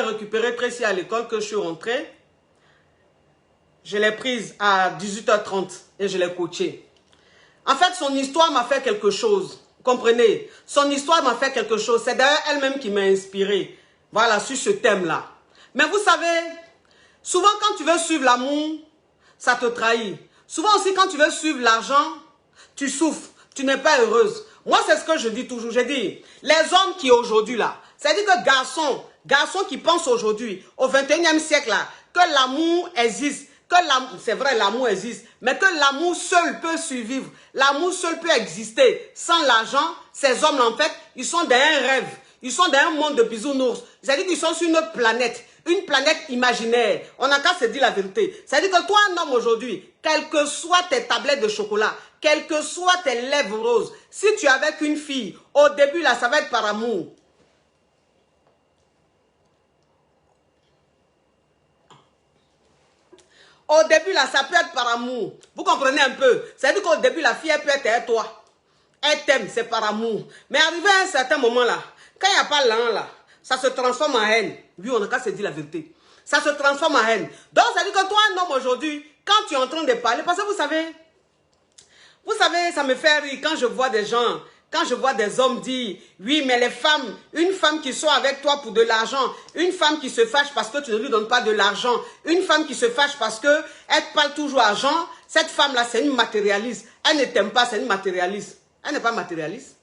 récupéré Tracy à l'école que je suis rentrée. Je l'ai prise à 18h30 et je l'ai coachée. En fait, son histoire m'a fait quelque chose. Vous comprenez? Son histoire m'a fait quelque chose. C'est d'ailleurs elle-même qui m'a inspiré. Voilà, sur ce thème-là. Mais vous savez, souvent quand tu veux suivre l'amour, ça te trahit. Souvent aussi quand tu veux suivre l'argent, tu souffres. Tu n'es pas heureuse. Moi, c'est ce que je dis toujours. Je dis, les hommes qui aujourd'hui là, c'est-à-dire que garçons qui pensent aujourd'hui, au 21e siècle là, que l'amour existe, que l'amour, c'est vrai, l'amour existe, mais que l'amour seul peut survivre, l'amour seul peut exister sans l'argent, ces hommes en fait, ils sont dans un rêve, ils sont dans un monde de bisounours. C'est-à-dire qu'ils sont sur une planète imaginaire. On n'a qu'à se dire la vérité. C'est-à-dire que toi, un homme aujourd'hui, quelles que soient tes tablettes de chocolat, quelles que soient tes lèvres roses, si tu es avec une fille, au début là, ça va être par amour. Au début, là, ça peut être par amour. Vous comprenez un peu? C'est-à-dire qu'au début, la fille, elle peut être toi. Elle t'aime, c'est par amour. Mais arrivé à un certain moment, là, quand il n'y a pas l'an, là, ça se transforme en haine. Oui, on n'a qu'à se dire la vérité. Ça se transforme en haine. Donc, ça veut dire que toi, un homme, aujourd'hui, quand tu es en train de parler, parce que vous savez, ça me fait rire quand je vois des gens... Quand je vois des hommes dire, oui, mais les femmes, une femme qui soit avec toi pour de l'argent, une femme qui se fâche parce que tu ne lui donnes pas de l'argent, une femme qui se fâche parce qu'elle parle toujours argent, cette femme-là, c'est une matérialiste. Elle ne t'aime pas, c'est une matérialiste. Elle n'est pas matérialiste.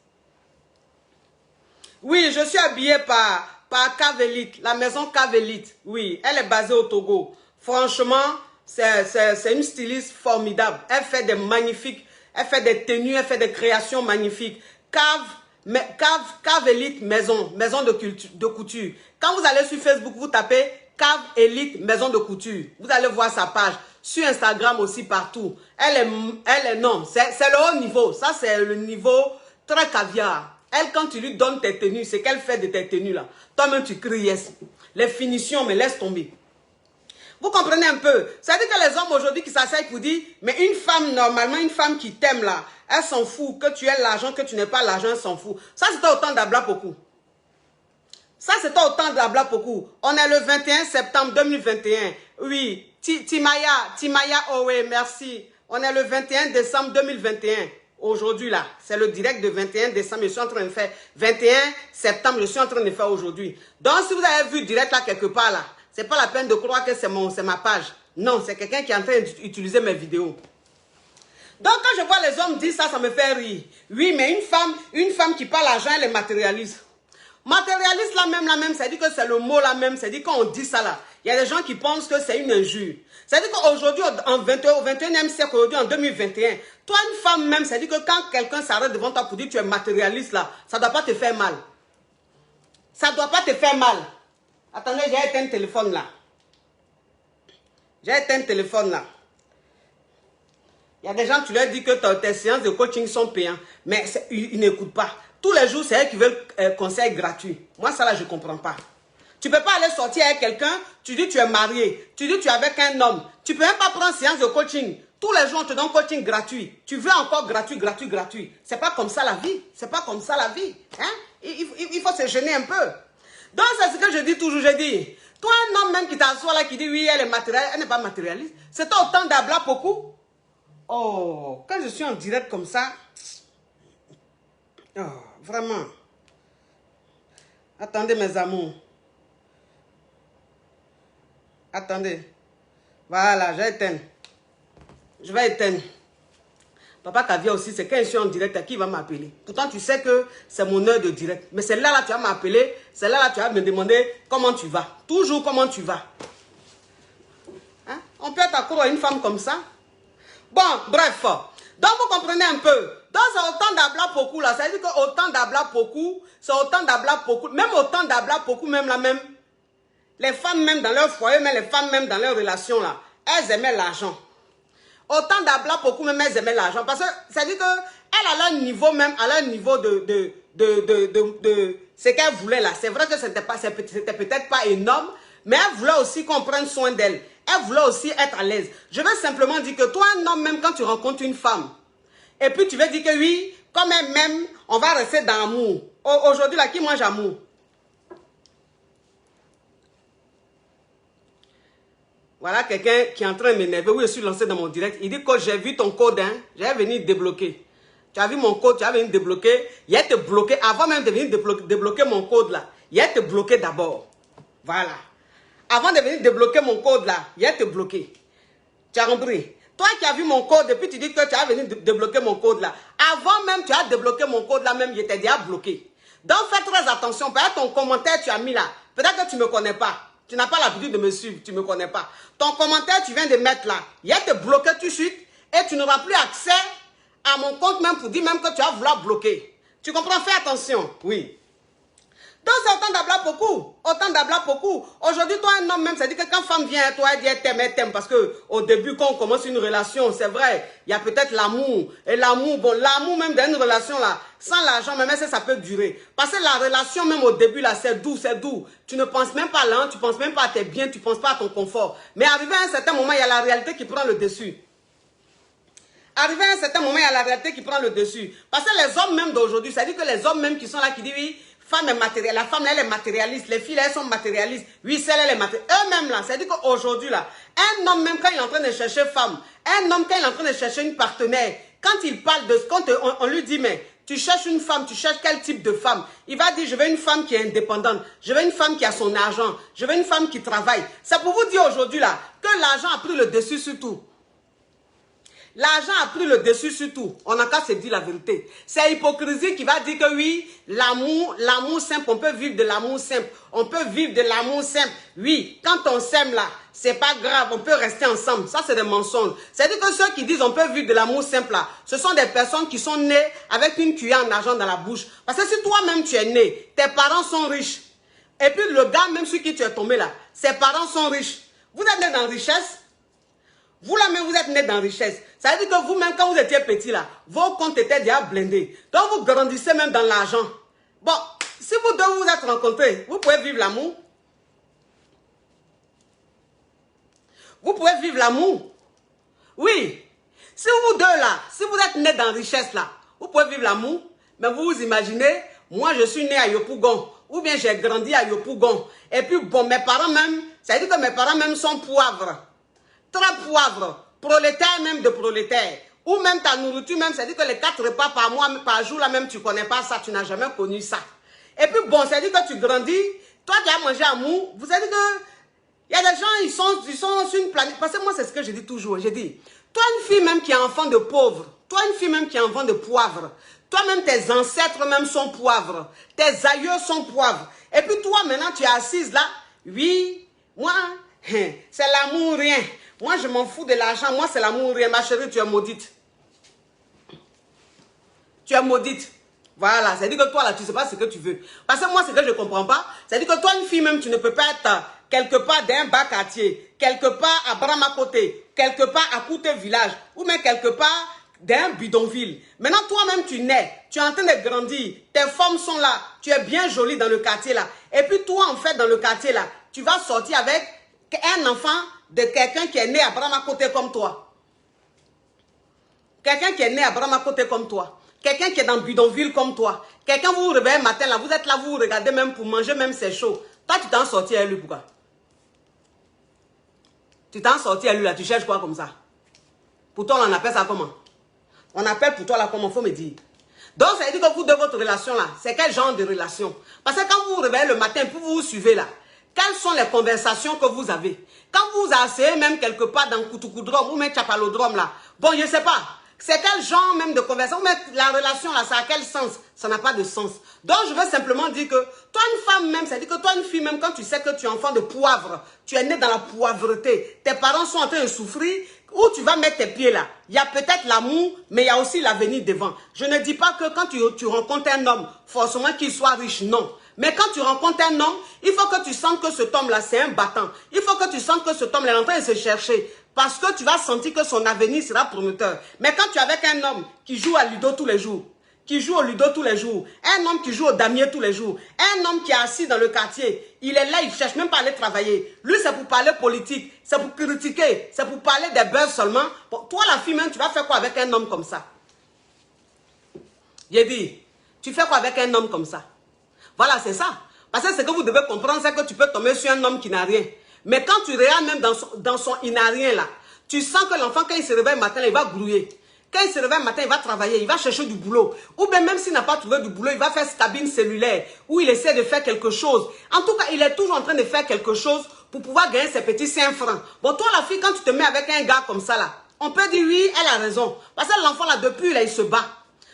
Oui, je suis habillée par Cavelite, la maison Cavelite. Oui, elle est basée au Togo. Franchement, c'est une styliste formidable. Elle fait des magnifiques, elle fait des tenues, elle fait des créations magnifiques. Cave Elite maison de couture. Quand vous allez sur Facebook, vous tapez Cave Elite maison de couture. Vous allez voir sa page. Sur Instagram aussi, partout. Elle est non, c'est le haut niveau. Ça, c'est le niveau très caviar. Elle, quand tu lui donnes tes tenues, c'est qu'elle fait de tes tenues là. Toi-même, tu cries yes. Les finitions, mais laisse tomber. Vous comprenez un peu? C'est-à-dire que les hommes aujourd'hui qui s'asseyent pour dire, mais une femme, normalement, une femme qui t'aime là, elle s'en fout. Que tu aies l'argent, que tu n'aies pas l'argent, elle s'en fout. Ça, c'était autant d'Ablapoku. Ça, c'était autant d'Ablapoku. On est le 21 septembre 2021. Oui, Timaya, oh oui, merci. On est le 21 décembre 2021. Aujourd'hui, là, c'est le direct de 21 décembre. Je suis en train de faire 21 septembre, je suis en train de faire aujourd'hui. Donc, si vous avez vu direct là, quelque part là, c'est pas la peine de croire que c'est ma page. Non, c'est quelqu'un qui est en train d'utiliser mes vidéos. Donc, quand je vois les hommes dire ça, ça me fait rire. Oui, mais une femme qui parle argent, elle est matérialiste. Matérialiste, la même, c'est-à-dire que c'est le mot là même, c'est-à-dire quand on dit ça là, il y a des gens qui pensent que c'est une injure. C'est-à-dire qu'aujourd'hui, au 21e siècle, aujourd'hui, en 2021, toi, une femme même, c'est-à-dire que quand quelqu'un s'arrête devant toi pour dire que tu es matérialiste là, ça ne doit pas te faire mal. Ça ne doit pas te faire mal. Attendez, j'ai éteint un téléphone là. J'ai éteint un téléphone là. Il y a des gens, tu leur dis que tes séances de coaching sont payantes, mais ils n'écoutent pas. Tous les jours, c'est eux qui veulent conseil gratuit. Moi, ça là, je ne comprends pas. Tu ne peux pas aller sortir avec quelqu'un, tu dis que tu es marié, tu dis que tu es avec un homme. Tu ne peux même pas prendre séance de coaching. Tous les jours, on te donne coaching gratuit. Tu veux encore gratuit. C'est pas comme ça la vie. C'est pas comme ça la vie. Hein? Il faut se gêner un peu. Donc, c'est ce que je dis toujours. Je dis, toi, un homme même qui t'assoit là, qui dit oui, elle est matérialiste, elle n'est pas matérialiste. C'est autant d'Ablapoku. Oh, quand je suis en direct comme ça, oh, vraiment. Attendez, mes amours. Attendez. Voilà, j'ai éteint. Je vais éteindre. Papa Kavia aussi, c'est quand je suis en direct, à qui va m'appeler? Pourtant, tu sais que c'est mon heure de direct. Mais c'est là, tu vas m'appeler. C'est là, tu vas me demander comment tu vas. Toujours comment tu vas. Hein? On peut être accro à une femme comme ça? Bon, bref. Donc, vous comprenez un peu. Donc, c'est autant d'Ablapoku là. Ça veut dire qu'autant d'Ablapoku, c'est autant d'Ablapoku. Même autant d'Ablapoku, même là, même. Les femmes, même dans leur foyer, mais les femmes, même dans leur relation là, elles aimaient l'argent. Autant d'Ablapoku, même elles aimaient l'argent. Parce que ça veut dire qu'elle a leur niveau, même, à leur niveau de ce qu'elle voulait là. C'est vrai que c'était peut-être pas énorme, mais elle voulait aussi qu'on prenne soin d'elle. Elle voulait aussi être à l'aise. Je veux simplement dire que toi, un homme, même quand tu rencontres une femme, et puis tu veux dire que oui, comme elle m'aime, on va rester dans l'amour. Aujourd'hui, là, qui mange amour? Voilà quelqu'un qui est en train de m'énerver. Oui, je suis lancé dans mon direct. Il dit que j'ai vu ton code, hein. J'ai venu débloquer. Tu as vu mon code, tu as venu débloquer. Il a été bloqué. Avant même de venir débloquer mon code là, il a été bloqué d'abord. Voilà. Avant de venir débloquer mon code là, il a été bloqué. Tu as compris? Toi qui as vu mon code, depuis tu dis que tu as venu débloquer mon code là. Avant même tu as débloqué mon code là, même il était déjà bloqué. Donc fais très attention. Peut-être ton commentaire tu as mis là. Peut-être que tu ne me connais pas. Tu n'as pas l'habitude de me suivre, tu ne me connais pas. Ton commentaire tu viens de mettre là. Il a été bloqué tout de suite et tu n'auras plus accès à mon compte même pour dire même que tu as voulu bloquer. Tu comprends? Fais attention. Oui. Donc c'est autant d'abla beaucoup. Autant d'abla beaucoup. Aujourd'hui, toi, un homme même, ça dit que quand femme vient à toi, elle dit elle t'aime. Parce qu'au début, quand on commence une relation, c'est vrai, il y a peut-être l'amour. Et l'amour, bon, l'amour même d'une relation là, sans l'argent, même ça peut durer. Parce que la relation même au début là, c'est doux, c'est doux. Tu ne penses même pas là, tu ne penses même pas à tes biens, tu ne penses pas à ton confort. Mais arrivé à un certain moment, il y a la réalité qui prend le dessus. Arrivé à un certain moment, il y a la réalité qui prend le dessus. Parce que les hommes même d'aujourd'hui, ça dit que les hommes même qui sont là, qui disent oui, femme est matérielle, la femme là, elle est matérialiste, les filles elles sont matérialistes, oui, celle elle est matérialiste. Eux-mêmes là, ça dit qu'aujourd'hui là, un homme même quand il est en train de chercher femme, un homme quand il est en train de chercher une partenaire, quand il parle de, quand on lui dit mais tu cherches une femme, tu cherches quel type de femme? Il va dire je veux une femme qui est indépendante, je veux une femme qui a son argent, je veux une femme qui travaille. C'est pour vous dire aujourd'hui là que l'argent a pris le dessus sur tout. L'argent a pris le dessus sur tout. On n'a qu'à se dire la vérité. C'est l'hypocrisie qui va dire que oui, l'amour simple, on peut vivre de l'amour simple. On peut vivre de l'amour simple. Oui, quand on s'aime là, c'est pas grave, on peut rester ensemble. Ça, c'est des mensonges. C'est-à-dire que ceux qui disent on peut vivre de l'amour simple là, ce sont des personnes qui sont nées avec une cuillère en argent dans la bouche. Parce que si toi-même tu es né, tes parents sont riches. Et puis le gars même sur qui tu es tombé là, ses parents sont riches. Vous êtes né dans la richesse. Vous là même, vous êtes né dans la richesse. Ça veut dire que vous-même, quand vous étiez petit là, vos comptes étaient déjà blindés. Donc vous grandissez même dans l'argent. Bon, si vous deux vous êtes rencontrés, vous pouvez vivre l'amour. Vous pouvez vivre l'amour. Oui. Si vous deux là, si vous êtes nés dans la richesse là, vous pouvez vivre l'amour. Mais vous vous imaginez, moi je suis né à Yopougon. Ou bien j'ai grandi à Yopougon. Et puis bon, mes parents même, ça veut dire que mes parents même sont poivres. Très poivre, prolétaire même de prolétaire. Ou même ta nourriture même, c'est-à-dire que les 4 repas par mois, par jour, là même, tu ne connais pas ça, tu n'as jamais connu ça. Et puis bon, c'est-à-dire que tu grandis, toi tu as mangé amour, vous savez que il y a des gens, ils sont sur une planète. Parce que moi, c'est ce que je dis toujours. Je dis, toi une fille même qui est enfant de pauvre, toi une fille même qui est enfant de poivre, toi-même tes ancêtres même sont poivres, tes aïeux sont poivres. Et puis toi maintenant, tu es assise là, oui, moi, c'est l'amour rien. Moi, je m'en fous de l'argent. Moi, c'est l'amour rien. Ma chérie, tu es maudite. Tu es maudite. Voilà. C'est-à-dire que toi, là, tu ne sais pas ce que tu veux. Parce que moi, ce que je ne comprends pas, c'est-à-dire que toi, une fille même, tu ne peux pas être quelque part d'un bas quartier, quelque part à Bramakoté, quelque part à Kouté village, ou même quelque part d'un bidonville. Maintenant, toi-même, tu nais. Tu es en train de grandir. Tes femmes sont là. Tu es bien jolie dans le quartier, là. Et puis, toi, en fait, dans le quartier, là, tu vas sortir avec un enfant de quelqu'un qui est né à Bramakoté comme toi. Quelqu'un qui est né à Bramakoté comme toi. Quelqu'un qui est dans Bidonville comme toi. Quelqu'un, vous vous réveillez matin, là, vous êtes là, vous vous regardez même pour manger, même c'est chaud. Toi, tu t'en sorti à lui, pourquoi? Tu t'en sorti à lui, là, tu cherches quoi comme ça? Pour toi, on appelle ça comment? On appelle pour toi, là, comment? Faut me dire. Donc, ça veut dire que vous, de votre relation, là, c'est quel genre de relation? Parce que quand vous vous réveillez le matin, puis vous vous suivez, là, quelles sont les conversations que vous avez? Quand vous asseyez même quelque part dans Koutoukoudrame ou même Tchapalodrome là, bon, je ne sais pas. C'est quel genre même de conversation? Mais la relation là, ça a quel sens? Ça n'a pas de sens. Donc, je veux simplement dire que toi, une femme même, c'est-à-dire que toi, une fille même, quand tu sais que tu es enfant de poivre, tu es né dans la poivreté, tes parents sont en train de souffrir, où tu vas mettre tes pieds là? Il y a peut-être l'amour, mais il y a aussi l'avenir devant. Je ne dis pas que quand tu rencontres un homme, forcément qu'il soit riche, non. Mais quand tu rencontres un homme, il faut que tu sentes que cet homme-là, c'est un battant. Il faut que tu sentes que cet homme-là est en train de se chercher. Parce que tu vas sentir que son avenir sera prometteur. Mais quand tu es avec un homme qui joue à Ludo tous les jours, qui joue au Ludo tous les jours, un homme qui joue au damier tous les jours, un homme qui est assis dans le quartier, il est là, il ne cherche même pas à aller travailler. Lui, c'est pour parler politique, c'est pour critiquer, c'est pour parler des buzz seulement. Bon, toi, la fille, même, tu vas faire quoi avec un homme comme ça? J'ai dit, tu fais quoi avec un homme comme ça? Voilà, c'est ça. Parce que ce que vous devez comprendre, c'est que tu peux tomber sur un homme qui n'a rien. Mais quand tu regardes même dans son inarien là, tu sens que l'enfant, quand il se réveille le matin, là, il va grouiller. Quand il se réveille le matin, il va travailler, il va chercher du boulot. Ou bien même s'il n'a pas trouvé du boulot, il va faire sa cabine cellulaire, où il essaie de faire quelque chose. En tout cas, il est toujours en train de faire quelque chose pour pouvoir gagner ses petits 5 francs. Bon, toi la fille, quand tu te mets avec un gars comme ça là, on peut dire oui, elle a raison. Parce que l'enfant là, depuis là, il se bat.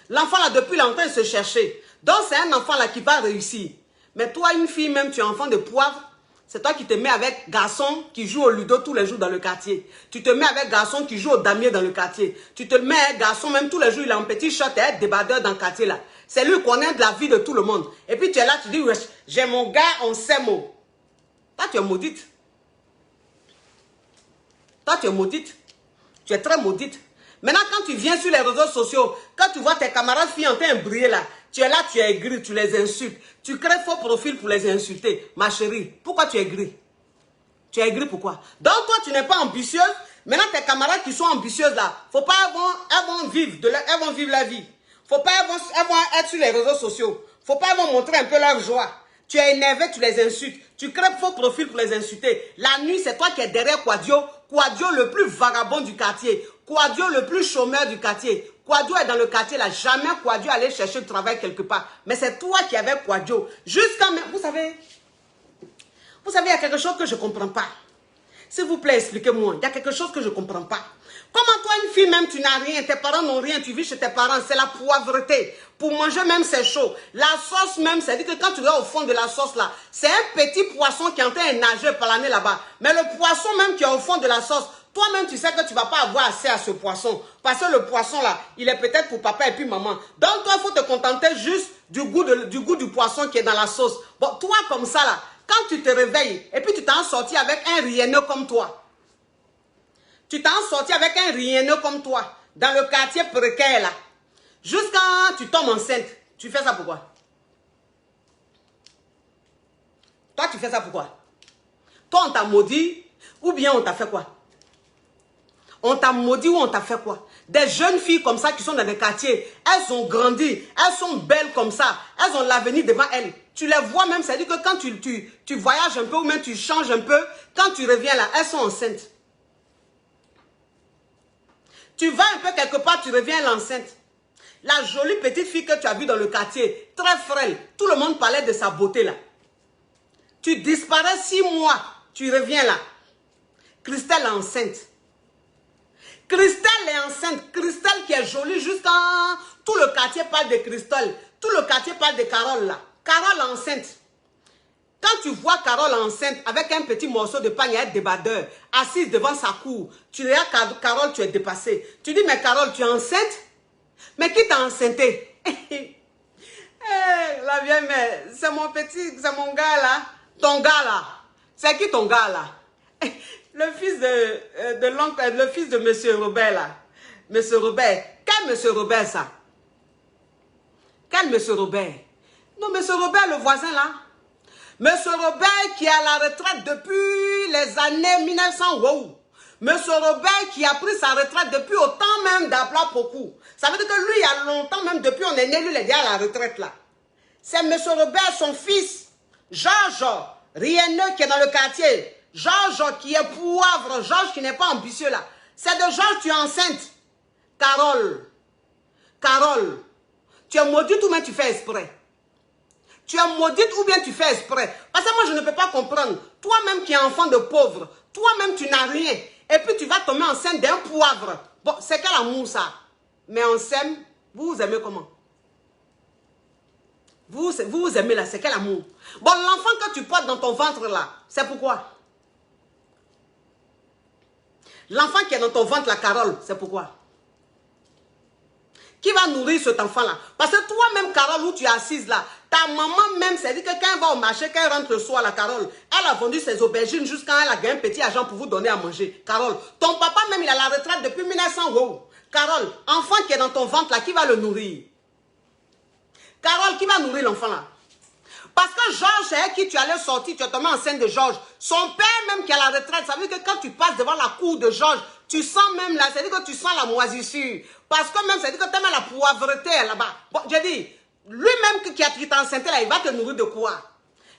L'enfant là, depuis là, il est en train de se chercher. Donc c'est un enfant là qui va réussir. Mais toi, une fille même, tu es enfant de poivre. C'est toi qui te mets avec garçon qui joue au ludo tous les jours dans le quartier. Tu te mets avec garçon qui joue au damier dans le quartier. Tu te mets avec garçon même tous les jours, il a un petit short et est débardeur dans le quartier là. C'est lui qui connaît de la vie de tout le monde. Et puis tu es là, tu dis, j'ai mon gars, on s'aime. Toi, tu es maudite. Toi, tu es maudite. Tu es très maudite. Maintenant, quand tu viens sur les réseaux sociaux, quand tu vois tes camarades filles en train de briller là, tu es là, tu es aigri, tu les insultes. Tu crées faux profil pour les insulter. Ma chérie, pourquoi tu es aigri? Tu es aigri pourquoi? Donc toi, tu n'es pas ambitieuse. Maintenant, tes camarades qui sont ambitieuses là, faut pas elles vont vivre la vie. Faut pas elles vont être sur les réseaux sociaux. Faut pas elles vont montrer un peu leur joie. Tu es énervé, tu les insultes. Tu crées faux profil pour les insulter. La nuit, c'est toi qui es derrière Quadio. Quadio le plus vagabond du quartier. Quadio le plus chômeur du quartier. Quadio est dans le quartier là. Jamais Quadio allait chercher du travail quelque part. Mais c'est toi qui avais Quadio. Jusqu'à même, vous savez, il y a quelque chose que je ne comprends pas. S'il vous plaît, expliquez-moi. Il y a quelque chose que je ne comprends pas. Comment toi, une fille, même, tu n'as rien, tes parents n'ont rien, tu vis chez tes parents, c'est la poivreté. Pour manger même, c'est chaud. La sauce même, c'est-à-dire que quand tu vas au fond de la sauce là, c'est un petit poisson qui est en train de nager par l'année là-bas. Mais le poisson même qui est au fond de la sauce, toi-même, tu sais que tu ne vas pas avoir assez à ce poisson. Parce que le poisson là, il est peut-être pour papa et puis maman. Donc toi, il faut te contenter juste du goût du poisson qui est dans la sauce. Bon, toi, comme ça là, quand tu te réveilles et puis tu t'en sorti avec un rienneux comme toi. Tu t'en sorti avec un rienneux comme toi, dans le quartier précaire là. Jusqu'à tu tombes enceinte. Tu fais ça pourquoi? Toi, tu fais ça pourquoi? Toi, on t'a maudit ou bien on t'a fait quoi? On t'a maudit ou on t'a fait quoi? Des jeunes filles comme ça qui sont dans les quartiers, elles ont grandi, elles sont belles comme ça, elles ont l'avenir devant elles. Tu les vois même, c'est-à-dire que quand tu voyages un peu ou même tu changes un peu, quand tu reviens là, elles sont enceintes. Tu vas un peu quelque part, tu reviens l'enceinte. La jolie petite fille que tu as vue dans le quartier, très frêle, tout le monde parlait de sa beauté là. Tu disparais 6 mois, tu reviens là. Christelle est enceinte. Christelle est enceinte. Christelle qui est jolie jusqu'à... Tout le quartier parle de Christelle. Tout le quartier parle de Carole là. Carole est enceinte. Quand tu vois Carole enceinte avec un petit morceau de pain et un débardeur, assise devant sa cour, tu regardes Carole, tu es dépassée. Tu dis, mais Carole, tu es enceinte? Mais qui t'a enceinté? La vieille mère, c'est mon gars là. Ton gars là. C'est qui ton gars là? Le fils de l'oncle, le fils de monsieur Robert là. Monsieur Robert. Quel monsieur Robert ça? Quel monsieur Robert? Non, monsieur Robert, le voisin là. Monsieur Robert qui est à la retraite depuis les années 1900. Wow. Monsieur Robert qui a pris sa retraite depuis au temps même d'Apla Pokou. Ça veut dire que lui, il y a longtemps, même depuis on est né, lui, il est déjà à la retraite là. C'est monsieur Robert, son fils, Georges, Rienneux qui est dans le quartier. Georges qui est poivre, Georges qui n'est pas ambitieux là. C'est de Georges, tu es enceinte. Carole, tu es maudite ou bien tu fais exprès? Tu es maudite ou bien tu fais exprès? Parce que moi, je ne peux pas comprendre. Toi-même qui es enfant de pauvre, toi-même tu n'as rien. Et puis tu vas tomber enceinte d'un poivre. Bon, c'est quel amour ça? Mais on s'aime, vous aimez comment? Vous aimez là, c'est quel amour? Bon, l'enfant que tu portes dans ton ventre là, c'est pourquoi? L'enfant qui est dans ton ventre, la Carole, c'est pourquoi? Qui va nourrir cet enfant-là? Parce que toi-même, Carole, où tu es assise là, ta maman même, c'est-à-dire que quand elle va au marché, quand elle rentre le soir, la Carole, elle a vendu ses aubergines jusqu'à elle a gagné un petit argent pour vous donner à manger. Carole, ton papa même, il a la retraite depuis 1900 euros. Carole, enfant qui est dans ton ventre là, qui va le nourrir? Carole, qui va nourrir l'enfant là? Parce que Georges, c'est qui tu allais sortir, tu es tombé enceinte de Georges. Son père même qui est à la retraite, ça veut dire que quand tu passes devant la cour de Georges, tu sens même là, c'est-à-dire que tu sens la moisissure. Parce que même, c'est-à-dire que tu as la poivreté là-bas. Bon, j'ai dit, lui-même qui t'a enceinte là, il va te nourrir de quoi?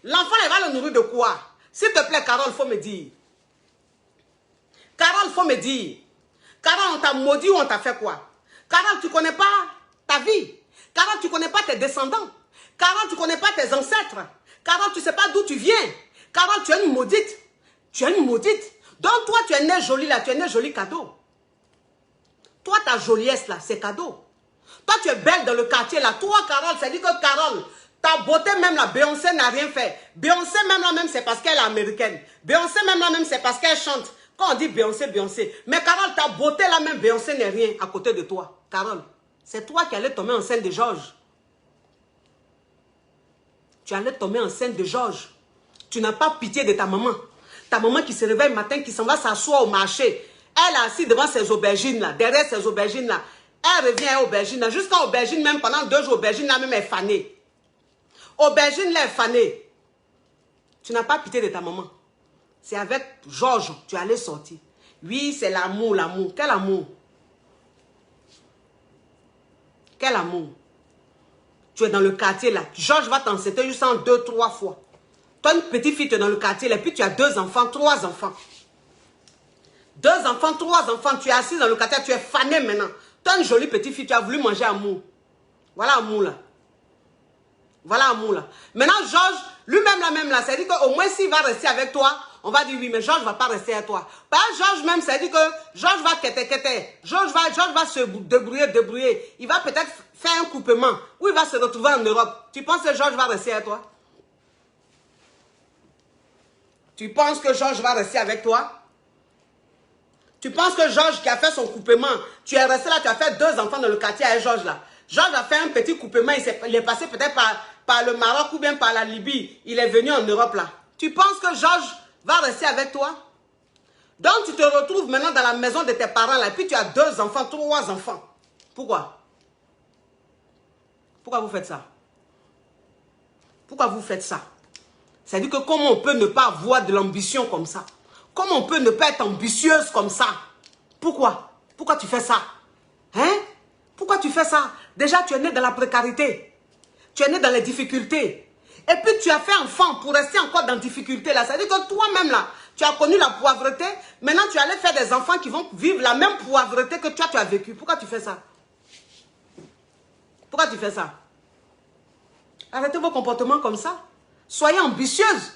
L'enfant, il va le nourrir de quoi? S'il te plaît, Carole, il faut me dire. Carole, il faut me dire. Carole, on t'a maudit ou on t'a fait quoi? Carole, tu ne connais pas ta vie. Carole, tu ne connais pas tes descendants. Carole, tu ne connais pas tes ancêtres. Carole, tu ne sais pas d'où tu viens. Carole, tu es une maudite. Tu es une maudite. Donc toi, tu es né jolie là, tu es né joli cadeau. Toi, ta joliesse là, c'est cadeau. Toi, tu es belle dans le quartier là. Toi, Carole, ça dit que Carole, ta beauté même là, Beyoncé n'a rien fait. Beyoncé même là même, c'est parce qu'elle est américaine. Beyoncé même là même, c'est parce qu'elle chante. Quand on dit Beyoncé, Beyoncé. Mais Carole, ta beauté là même, Beyoncé n'est rien à côté de toi. Carole, c'est toi qui allais tomber enceinte de Georges. Tu allais tomber enceinte de Georges. Tu n'as pas pitié de ta maman. Ta maman qui se réveille le matin, qui s'en va s'asseoir au marché. Elle est assise devant ses aubergines là, derrière ses aubergines là. Elle revient à aubergine là. Jusqu'à aubergine même, pendant 2 jours, aubergine là même est fanée. Aubergine là est fanée. Tu n'as pas pitié de ta maman. C'est avec Georges, tu allais sortir. Oui, c'est l'amour, l'amour. Quel amour? Quel amour? Tu es dans le quartier là. Georges va t'enceter juste en 2, 3 fois. Toi, une petite fille, tu es dans le quartier là. Et puis tu as 2 enfants, 3 enfants. 2 enfants, 3 enfants. Tu es assise dans le quartier, tu es fanée maintenant. Toi, une jolie petite fille, tu as voulu manger amour. Voilà amour là. Voilà amour là. Maintenant, Georges, lui-même là, même là, ça dit qu'au moins s'il va rester avec toi, on va dire oui, mais Georges ne va pas rester avec toi. Par Georges même, ça dit que Georges va quêter. Georges va se débrouiller. Il va peut-être faire un coupement. Ou il va se retrouver en Europe. Tu penses que Georges va rester avec toi? Tu penses que Georges va rester avec toi? Tu penses que Georges qui a fait son coupement, tu es resté là, tu as fait 2 enfants dans le quartier avec Georges là. Georges a fait un petit coupement, il est passé peut-être par le Maroc ou bien par la Libye. Il est venu en Europe là. Tu penses que Georges va rester avec toi? Donc tu te retrouves maintenant dans la maison de tes parents là, et puis tu as 2 enfants, 3 enfants. Pourquoi? Pourquoi vous faites ça? Pourquoi vous faites ça? C'est-à-dire que comment on peut ne pas avoir de l'ambition comme ça? Comment on peut ne pas être ambitieuse comme ça? Pourquoi? Pourquoi tu fais ça? Hein? Pourquoi tu fais ça? Déjà, tu es né dans la précarité. Tu es né dans les difficultés. Et puis, tu as fait enfant pour rester encore dans la difficulté là. C'est-à-dire que toi-même là, tu as connu la pauvreté. Maintenant, tu allais faire des enfants qui vont vivre la même pauvreté que toi, tu as vécu. Pourquoi tu fais ça? Pourquoi tu fais ça? Arrêtez vos comportements comme ça. Soyez ambitieuses.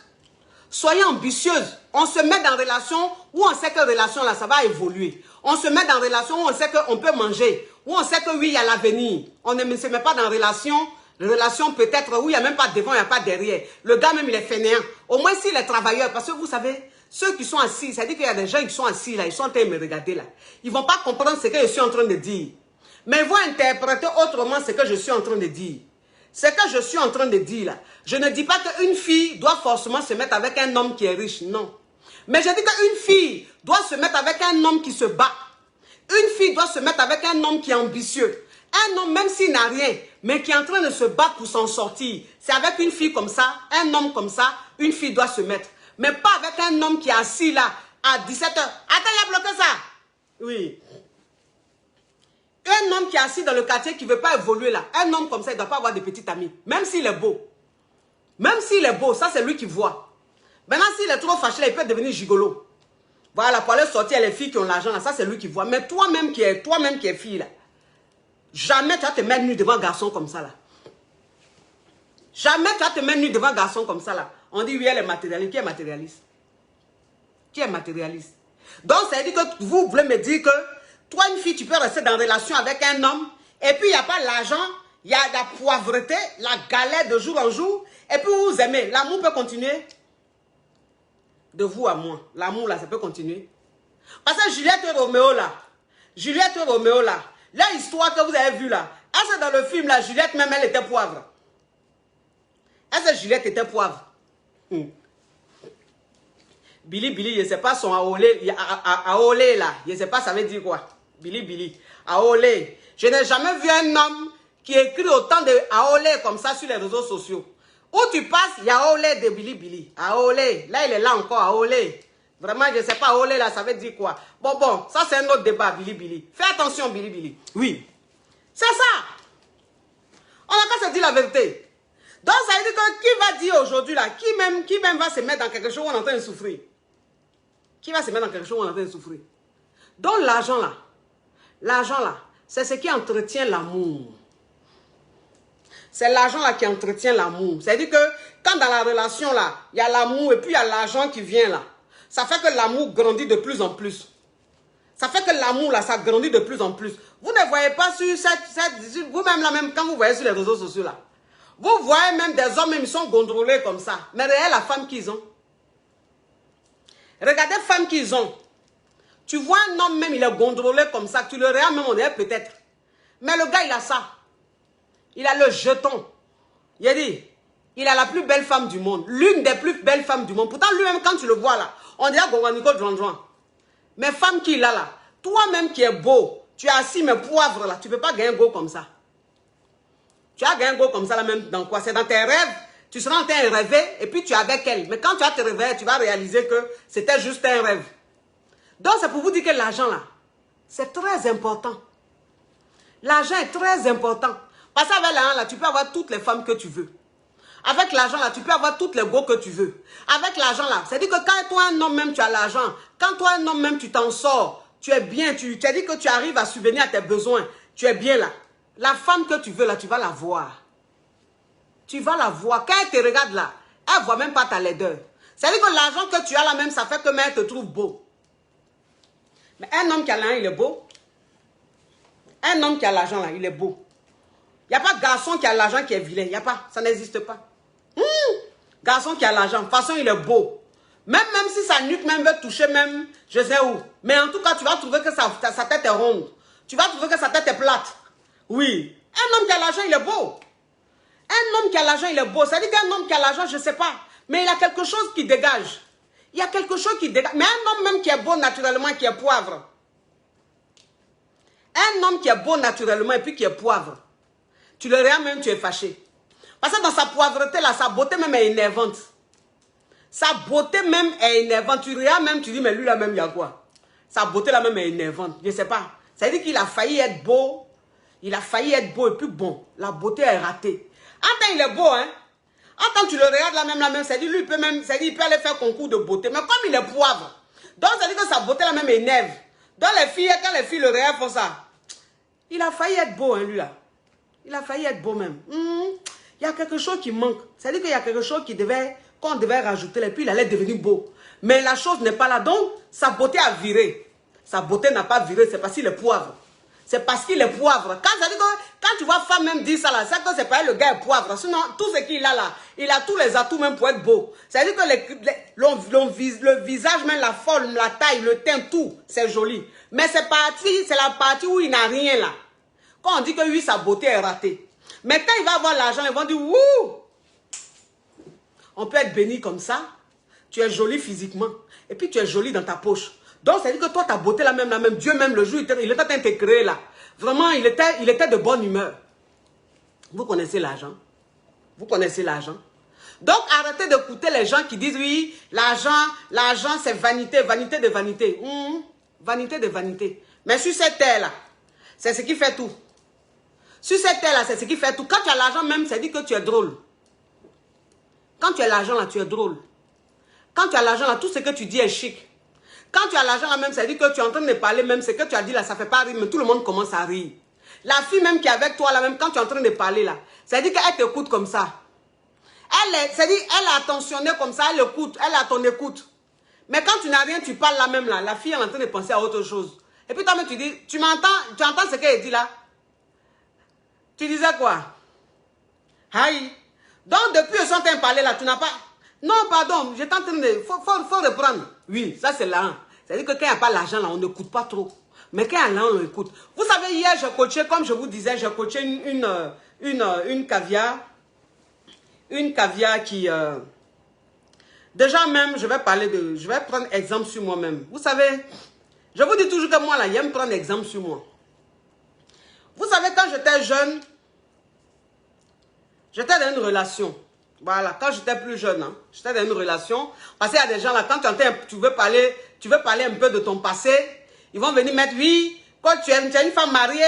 Soyez ambitieuses. On se met dans relation où on sait que relation là, ça va évoluer. On se met dans relation où on sait qu'on peut manger. Où on sait que oui, il y a l'avenir. On ne se met pas dans relation peut-être où il n'y a même pas devant, il n'y a pas derrière. Le gars même, il est fainéant. Au moins s'il est travailleur. Parce que vous savez, ceux qui sont assis, ça dit qu'il y a des gens qui sont assis là, ils sont en train de me regarder là. Ils ne vont pas comprendre ce que je suis en train de dire. Mais ils vont interpréter autrement ce que je suis en train de dire. Ce que je suis en train de dire là, je ne dis pas qu'une fille doit forcément se mettre avec un homme qui est riche, non. Mais je dis qu'une fille doit se mettre avec un homme qui se bat. Une fille doit se mettre avec un homme qui est ambitieux. Un homme, même s'il n'a rien, mais qui est en train de se battre pour s'en sortir. C'est avec une fille comme ça, un homme comme ça, une fille doit se mettre. Mais pas avec un homme qui est assis là à 17h. Attends, il a bloqué ça. Oui. Un homme qui est assis dans le quartier qui ne veut pas évoluer là, un homme comme ça, il ne doit pas avoir de petits amis. Même s'il est beau. Même s'il est beau, ça c'est lui qui voit. Maintenant, s'il est trop fâché, là, il peut devenir gigolo. Voilà, pour aller sortir les filles qui ont l'argent là, ça c'est lui qui voit. Mais toi-même qui es fille là, jamais tu vas te mettre nu devant un garçon comme ça là. Jamais tu vas te mettre nu devant un garçon comme ça là. On dit oui, elle est matérialiste. Qui est matérialiste? Qui est matérialiste? Donc, ça veut dire que vous voulez me dire que toi, une fille, tu peux rester dans une relation avec un homme, et puis il n'y a pas l'argent, il y a la pauvreté, la galère de jour en jour, et puis vous vous aimez. L'amour peut continuer. De vous à moi. L'amour, là, ça peut continuer. Parce que Juliette et Roméo, là, l'histoire que vous avez vue, là, est-ce que dans le film, là, Juliette, même, elle était poivre? Est-ce que Juliette était poivre? Billy, je ne sais pas son aolé, là, je ne sais pas ça veut dire quoi. Billy, aolé. Je n'ai jamais vu un homme qui écrit autant de aolé comme ça sur les réseaux sociaux. Où tu passes, il y a aolé de Billy. Aolé, là il est là encore, aolé. Vraiment, je ne sais pas, aolé là, ça veut dire quoi. Bon, ça c'est un autre débat, Billy. Fais attention, Billy. Oui, c'est ça. On n'a pas se dire la vérité. Donc ça veut dire que qui va dire aujourd'hui là, qui même va se mettre dans quelque chose où on est en train de souffrir? Qui va se mettre dans quelque chose où on est en train de souffrir? Donc l'argent là, c'est ce qui entretient l'amour. C'est l'argent là qui entretient l'amour. C'est-à-dire que quand dans la relation là, il y a l'amour et puis il y a l'argent qui vient là, ça fait que l'amour grandit de plus en plus. Ça fait que l'amour là, ça grandit de plus en plus. Vous ne voyez pas sur vous-même là, même quand vous voyez sur les réseaux sociaux là, vous voyez même des hommes, même ils sont gondrolés comme ça. Mais regardez la femme qu'ils ont. Regardez la femme qu'ils ont. Tu vois un homme même, il est gondrolé comme ça. Tu le regardes même, on dirait peut-être. Mais le gars, il a ça. Il a le jeton. Il a dit, il a la plus belle femme du monde. L'une des plus belles femmes du monde. Pourtant, lui-même, quand tu le vois là, on dirait Gonganico Dranjoin. Mais femme qu'il a là, toi-même qui es beau, tu as assis mes poivres là, tu ne peux pas gagner un go comme ça. Tu as gagné un go comme ça là même dans quoi? C'est dans tes rêves. Tu seras en train de rêver et puis tu es avec elle. Mais quand tu vas te réveiller, tu vas réaliser que c'était juste un rêve. Donc c'est pour vous dire que l'argent là, c'est très important. L'argent est très important. Parce qu'avec l'argent là, tu peux avoir toutes les femmes que tu veux. Avec l'argent là, tu peux avoir toutes les go que tu veux. Avec l'argent là, c'est-à-dire que quand toi un homme même tu as l'argent, quand toi un homme même tu t'en sors, tu es bien, tu as dit que tu arrives à subvenir à tes besoins, tu es bien là. La femme que tu veux là, tu vas la voir. Tu vas la voir. Quand elle te regarde là, elle ne voit même pas ta laideur. C'est-à-dire que l'argent que tu as là même, ça fait que même elle te trouve beau. Mais un homme qui a l'argent, il est beau. Un homme qui a l'argent là, il est beau. Il n'y a pas de garçon qui a l'argent qui est vilain. Il n'y a pas. Ça n'existe pas. Garçon qui a l'argent, de toute façon, il est beau. Même si sa nuque même veut toucher même, je sais où. Mais en tout cas, tu vas trouver que sa tête est ronde. Tu vas trouver que sa tête est plate. Oui. Un homme qui a l'argent, il est beau. Un homme qui a l'argent, il est beau. Ça dit qu'un homme qui a l'argent, je ne sais pas. Mais il a quelque chose qui dégage. Il y a quelque chose qui dégage. Mais un homme même qui est beau naturellement, qui est poivre. Un homme qui est beau naturellement et puis qui est poivre. Tu le regardes même, tu es fâché. Parce que dans sa poivreté là, sa beauté même est énervante. Sa beauté même est énervante. Tu regardes même, tu dis, mais lui là même, il y a quoi? Sa beauté là même est énervante. Je ne sais pas. Ça veut dire qu'il a failli être beau. Il a failli être beau et puis bon, la beauté est ratée. En temps, il est beau, hein. En temps, tu le regardes là même, ça dit, lui, il peut même, ça dit, il peut aller faire concours de beauté. Mais comme il est poivre, donc ça dit que sa beauté là même énerve. Donc les filles, quand les filles le regardent font ça, il a failli être beau, hein, lui là. Il a failli être beau même. Il y a quelque chose qui manque. Ça dit qu'il y a quelque chose qu'on devait rajouter, et puis il allait devenir beau. Mais la chose n'est pas là. Donc, sa beauté a viré. Sa beauté n'a pas viré, c'est parce qu'il est poivre. C'est parce qu'il est poivre. Quand tu vois femme même dire ça là, c'est que c'est pas le gars est poivre. Sinon, tout ce qu'il a là, il a tous les atouts même pour être beau. C'est-à-dire que le visage, même la forme, la taille, le teint, tout, c'est joli. Mais c'est la partie où il n'a rien là. Quand on dit que oui, sa beauté est ratée. Mais quand il va avoir l'argent, ils vont dire, wouh! On peut être béni comme ça. Tu es joli physiquement. Et puis tu es joli dans ta poche. Donc, ça veut dire que toi, ta beauté là même, Dieu même, le jour, il était en train de te créer là. Vraiment, il était de bonne humeur. Vous connaissez l'argent. Vous connaissez l'argent. Donc, arrêtez d'écouter les gens qui disent, oui, l'argent, c'est vanité, vanité de vanité. Vanité de vanité. Mais sur cette terre-là, c'est ce qui fait tout. Sur cette terre-là, c'est ce qui fait tout. Quand tu as l'argent même, ça dit que tu es drôle. Quand tu as l'argent là, tu es drôle. Quand tu as l'argent là, tout ce que tu dis est chic. Quand tu as l'argent là même, ça dit que tu es en train de parler même, ce que tu as dit là, ça ne fait pas rire, mais tout le monde commence à rire. La fille même qui est avec toi là même, quand tu es en train de parler là, ça dit qu'elle t'écoute comme ça. Elle est attentionnée comme ça, elle écoute, elle est à ton écoute. Mais quand tu n'as rien, tu parles là même là, la fille est en train de penser à autre chose. Et puis toi-même tu dis, tu entends ce qu'elle dit là? Tu disais quoi? Aïe. Donc depuis que je suis en train de parler là, tu n'as pas... Non, pardon, j'étais en train de... Faut reprendre. Oui, ça c'est l'argent. C'est-à-dire que quand il n'y a pas l'argent là, on n'écoute pas trop. Mais quand il y a l'argent, on écoute. Vous savez, hier, j'ai coaché, comme je vous disais, j'ai coaché une caviar. Une caviar qui... Déjà même, je vais prendre exemple sur moi-même. Vous savez, je vous dis toujours que moi là, j'aime prendre exemple sur moi. Vous savez, quand j'étais jeune, j'étais dans une relation. Voilà, quand j'étais plus jeune, hein, j'étais dans une relation. Parce qu'il y a des gens là, quand tu veux parler un peu de ton passé, ils vont venir mettre, oui, quand tu es une femme mariée,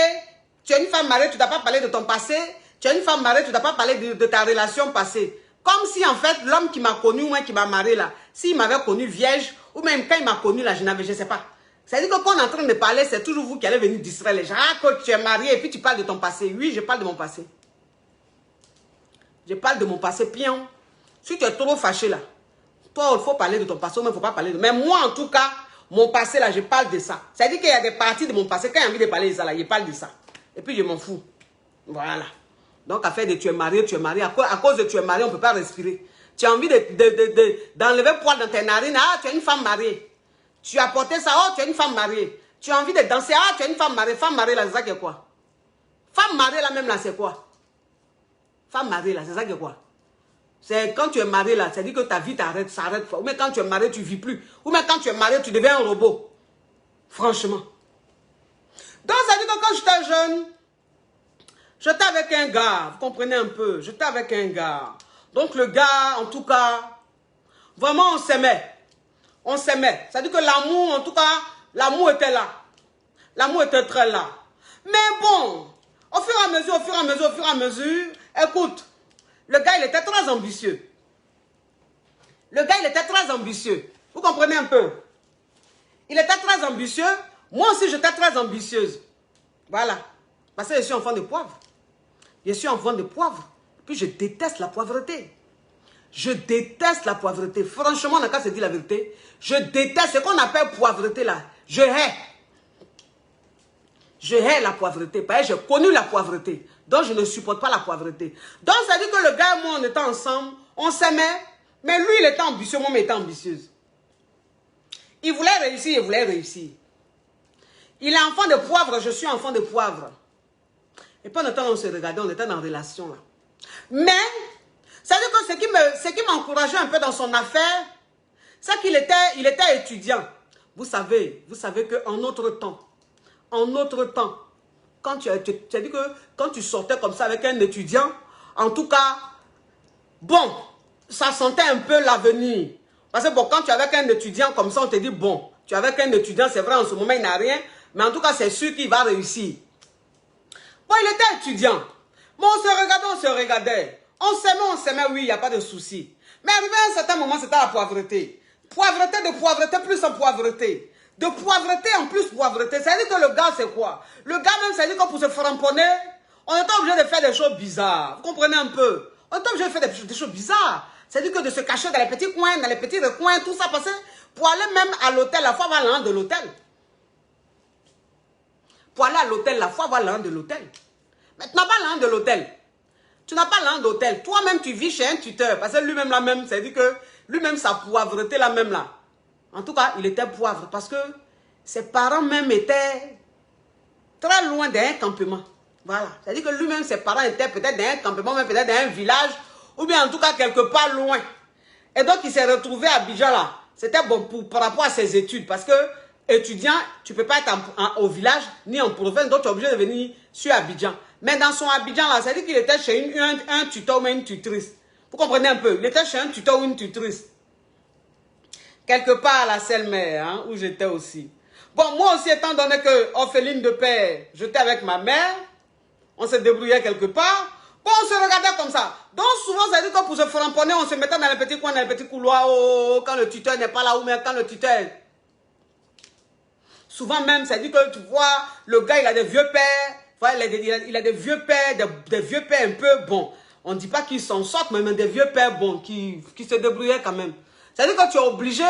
tu ne dois pas parler de ton passé. Tu es une femme mariée, tu ne dois pas parler de ta relation passée. Comme si en fait, l'homme qui m'a connu ou qui m'a marié là, s'il m'avait connu vierge, ou même quand il m'a connu là, je ne sais pas. C'est-à-dire que quand on est en train de parler, c'est toujours vous qui allez venir distraire les gens. Ah, que tu es marié et puis tu parles de ton passé. Oui, je parle de mon passé. Je parle de mon passé, pion. Si tu es trop fâché là, toi, il faut parler de ton passé, mais il ne faut pas parler de... Mais moi, en tout cas, mon passé là, je parle de ça. C'est-à-dire qu'il y a des parties de mon passé, quand j'ai envie de parler de ça là, je parle de ça. Et puis je m'en fous. Voilà. Donc, à faire de tu es marié, à cause de tu es marié, on ne peut pas respirer. Tu as envie d'enlever poil dans tes narines, ah, tu es une femme mariée. Tu as porté ça, oh, tu es une femme mariée. Tu as envie de danser, ah, tu es une femme mariée. Femme mariée là, c'est ça qui est quoi? Femme mariée là même là, c'est quoi? Femme mariée là, c'est ça qui est quoi? C'est quand tu es marié là, c'est-à-dire que ta vie s'arrête. Ou même quand tu es marié, tu ne vis plus. Ou même quand tu es marié, tu deviens un robot. Franchement. Donc, ça veut dire que quand j'étais jeune, j'étais avec un gars, vous comprenez un peu, j'étais avec un gars. Donc le gars, en tout cas, vraiment on s'aimait. On s'aimait. C'est-à-dire que l'amour, en tout cas, l'amour était là. L'amour était très là. Mais bon, au fur et à mesure, écoute, le gars, il était très ambitieux. Le gars, il était très ambitieux. Vous comprenez un peu? Il était très ambitieux. Moi aussi, j'étais très ambitieuse. Voilà. Parce que je suis enfant de poivre. Je suis enfant de poivre. Puis je déteste la poivreté. Je déteste la poivreté. Franchement, on n'a qu'à se dire la vérité. Je déteste ce qu'on appelle poivreté là. Je hais. Je hais la poivreté. Parce que j'ai connu la poivreté. Donc, je ne supporte pas la poivreté. Donc, ça veut dire que le gars et moi, on était ensemble. On s'aimait. Mais lui, il était ambitieux. Moi, j'étais ambitieuse. Il voulait réussir. Il voulait réussir. Il est enfant de poivre. Je suis enfant de poivre. Et pendant le temps, on se regardait. On était dans une relation là. Mais, ça veut dire que ce qui m'encourageait un peu dans son affaire, c'est qu'il était étudiant. Vous savez qu'en notre temps, quand c'est-à-dire que quand tu sortais comme ça avec un étudiant, en tout cas, bon, ça sentait un peu l'avenir. Parce que bon, quand tu es avec un étudiant comme ça, on te dit, bon, tu es avec un étudiant, c'est vrai, en ce moment, il n'a rien, mais en tout cas, c'est sûr qu'il va réussir. Bon, il était étudiant. Bon, on se regardait. On s'aimait, oui, il n'y a pas de souci. Mais arrivé à un certain moment, c'était la poivreté. Poivreté de poivreté plus en poivreté. De poivreté en plus poivreté. Ça veut dire que le gars, c'est quoi? Le gars même, ça veut dire que pour se framponner, on est obligé de faire des choses bizarres. Vous comprenez un peu? On est obligé de faire des choses bizarres. C'est-à-dire que de se cacher dans les petits coins, dans les petits recoins, tout ça, parce que pour aller même à l'hôtel, la fois, avoir l'an de l'hôtel. Pour aller à l'hôtel, la fois, avoir l'an de l'hôtel. Mais tu n'as pas l'an de l'hôtel. Tu n'as pas l'an d'hôtel. Toi-même, tu vis chez un tuteur. Parce que lui-même, là même, c'est-à-dire que lui-même, sa poivreté, là même, là. En tout cas, il était poivre. Parce que ses parents même étaient très loin d'un campement. Voilà. C'est-à-dire que lui-même, ses parents étaient peut-être dans un campement, même peut-être dans un village, ou bien en tout cas quelque part loin. Et donc, il s'est retrouvé à Abidjan, là. C'était bon par rapport à ses études. Parce que, étudiant, tu ne peux pas être au village, ni en province, donc tu es obligé de venir sur Abidjan. Mais dans son Abidjan, là, ça veut dire qu'il était chez un tuteur ou une tutrice. Vous comprenez un peu? Il était chez un tuteur ou une tutrice. Quelque part à la Selle-Mer, hein, où j'étais aussi. Bon, moi aussi, étant donné que orpheline de père, j'étais avec ma mère, on se débrouillait quelque part. Bon, on se regardait comme ça. Donc, souvent, ça veut dire que pour se framponner, on se mettait dans les petits coins, dans les petits couloirs, oh, quand le tuteur n'est pas là, ou même quand le tuteur... Souvent même, ça dit que tu vois, le gars, il a des vieux pères. Voilà, il a des vieux pères, des vieux pères un peu bons. On ne dit pas qu'ils s'en sortent, mais des vieux pères bons qui se débrouillaient quand même. C'est-à-dire que tu es obligé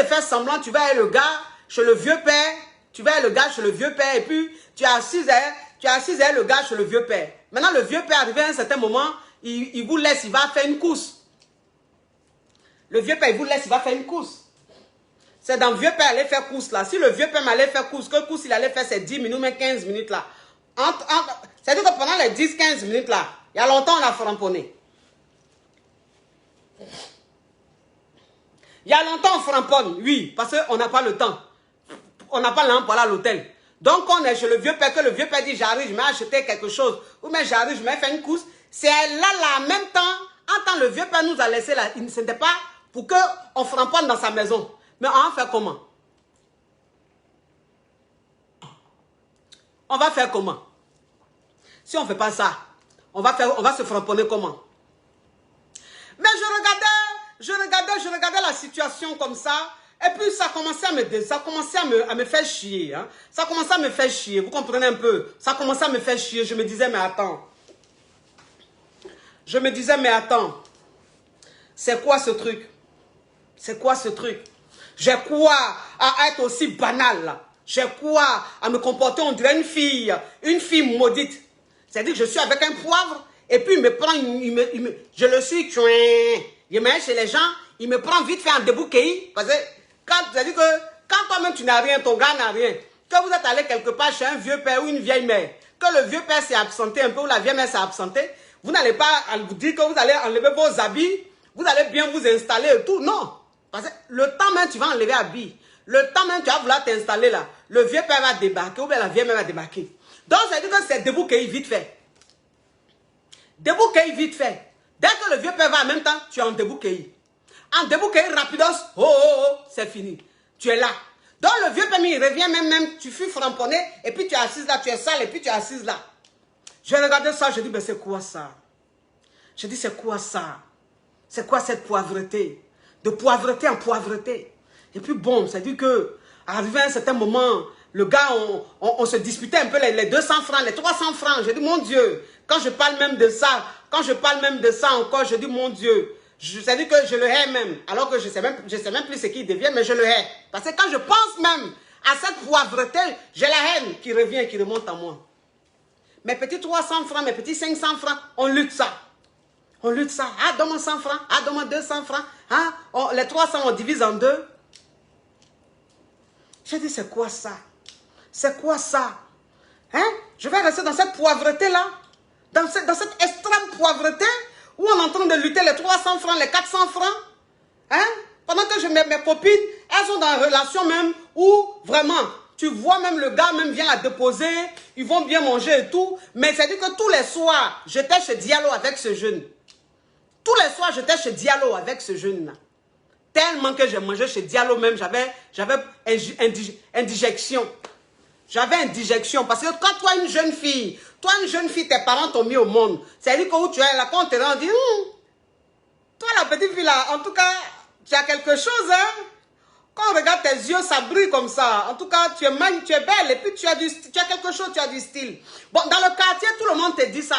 de faire semblant, tu vas aller le gars chez le vieux père, tu vas aller le gars chez le vieux père, et puis tu as assisé le gars chez le vieux père. Maintenant, le vieux père, arrivé à un certain moment, il vous laisse, il va faire une course. Le vieux père, il vous laisse, il va faire une course. C'est dans le vieux père aller faire course là. Si le vieux père m'allait faire course, que course il allait faire ces 10 minutes, mais 15 minutes là. C'est-à-dire que pendant les 10-15 minutes là, il y a longtemps on a framponné. Il y a longtemps on framponne, oui, parce qu'on n'a pas le temps. On n'a pas l'âme pour aller à l'hôtel. Donc on est chez le vieux père, que le vieux père dit j'arrive, je vais acheter quelque chose. Ou bien j'arrive, je vais faire une course. C'est là, en même temps, en tant le vieux père nous a laissé là, ce n'était pas pour qu'on framponne dans sa maison. Mais on va faire comment? On va faire comment? Si on ne fait pas ça, on va se framponner comment? Mais je regardais la situation comme ça. Et puis ça commençait à me faire chier. Hein. Ça commençait à me faire chier. Vous comprenez un peu? Ça commençait à me faire chier. Je me disais, mais attends. Je me disais, mais attends. C'est quoi ce truc? C'est quoi ce truc? J'ai quoi à être aussi banal là? J'ai quoi à me comporter, on dirait une fille maudite. C'est-à-dire que je suis avec un poivre et puis il me prend, je le suis, il me met chez les gens, il me prend vite fait en débouquet. Parce que c'est-à-dire que quand toi-même tu n'as rien, ton gars n'a rien, que vous êtes allé quelque part chez un vieux père ou une vieille mère, que le vieux père s'est absenté un peu ou la vieille mère s'est absentée, vous n'allez pas vous dire que vous allez enlever vos habits, vous allez bien vous installer et tout. Non. Parce que le temps même tu vas enlever habits. Le temps même tu vas vouloir t'installer là. Le vieux père va débarquer ou bien la vieille mère va débarquer. Donc ça veut dire que c'est débouquet vite fait. Débouquet vite fait. Dès que le vieux père va en même temps, tu es en débouquet. En débouquet rapidos, c'est fini. Tu es là. Donc le vieux père il revient même, tu fus framponné et puis tu es assise là, tu es sale et puis tu es assise là. Je regardais ça, je dis, mais c'est quoi ça? Je dis, c'est quoi ça? C'est quoi cette poivreté? De poivreté en poivreté. Et puis bon, c'est dit que, arrivé à un certain moment, le gars, on se disputait un peu les 200 francs, les 300 francs. Je dis, mon Dieu, quand je parle même de ça, encore, je dis, mon Dieu, c'est-à-dire que je le hais même. Alors que je sais même plus ce qu'il devient, mais je le hais. Parce que quand je pense même à cette poivreté, j'ai la haine qui revient, qui remonte à moi. Mes petits 300 francs, mes petits 500 francs, on lutte ça. On lutte ça. Ah, donne-moi 100 francs. Ah, donne-moi 200 francs. Ah, les 300, on divise en deux. J'ai dit, c'est quoi ça? C'est quoi ça? Hein? Je vais rester dans cette poivreté-là. Dans cette extrême poivreté où on est en train de lutter les 300 francs, les 400 francs. Hein? Pendant que mes copines, elles sont dans une relation même où vraiment, tu vois même le gars même vient la déposer, ils vont bien manger et tout. Mais c'est-à-dire que tous les soirs, j'étais chez Diallo avec ce jeune. Tous les soirs, j'étais chez Diallo avec ce jeune-là. Tellement que j'ai mangé chez Diallo même, j'avais indigestion. J'avais indigestion. Parce que quand toi, une jeune fille, tes parents t'ont mis au monde. C'est-à-dire que où tu es là, quand on te rend, on dit, toi, la petite fille là, en tout cas, tu as quelque chose, hein. Quand on regarde tes yeux, ça brille comme ça. En tout cas, tu es belle et puis tu as quelque chose, tu as du style. Bon, dans le quartier, tout le monde te dit ça.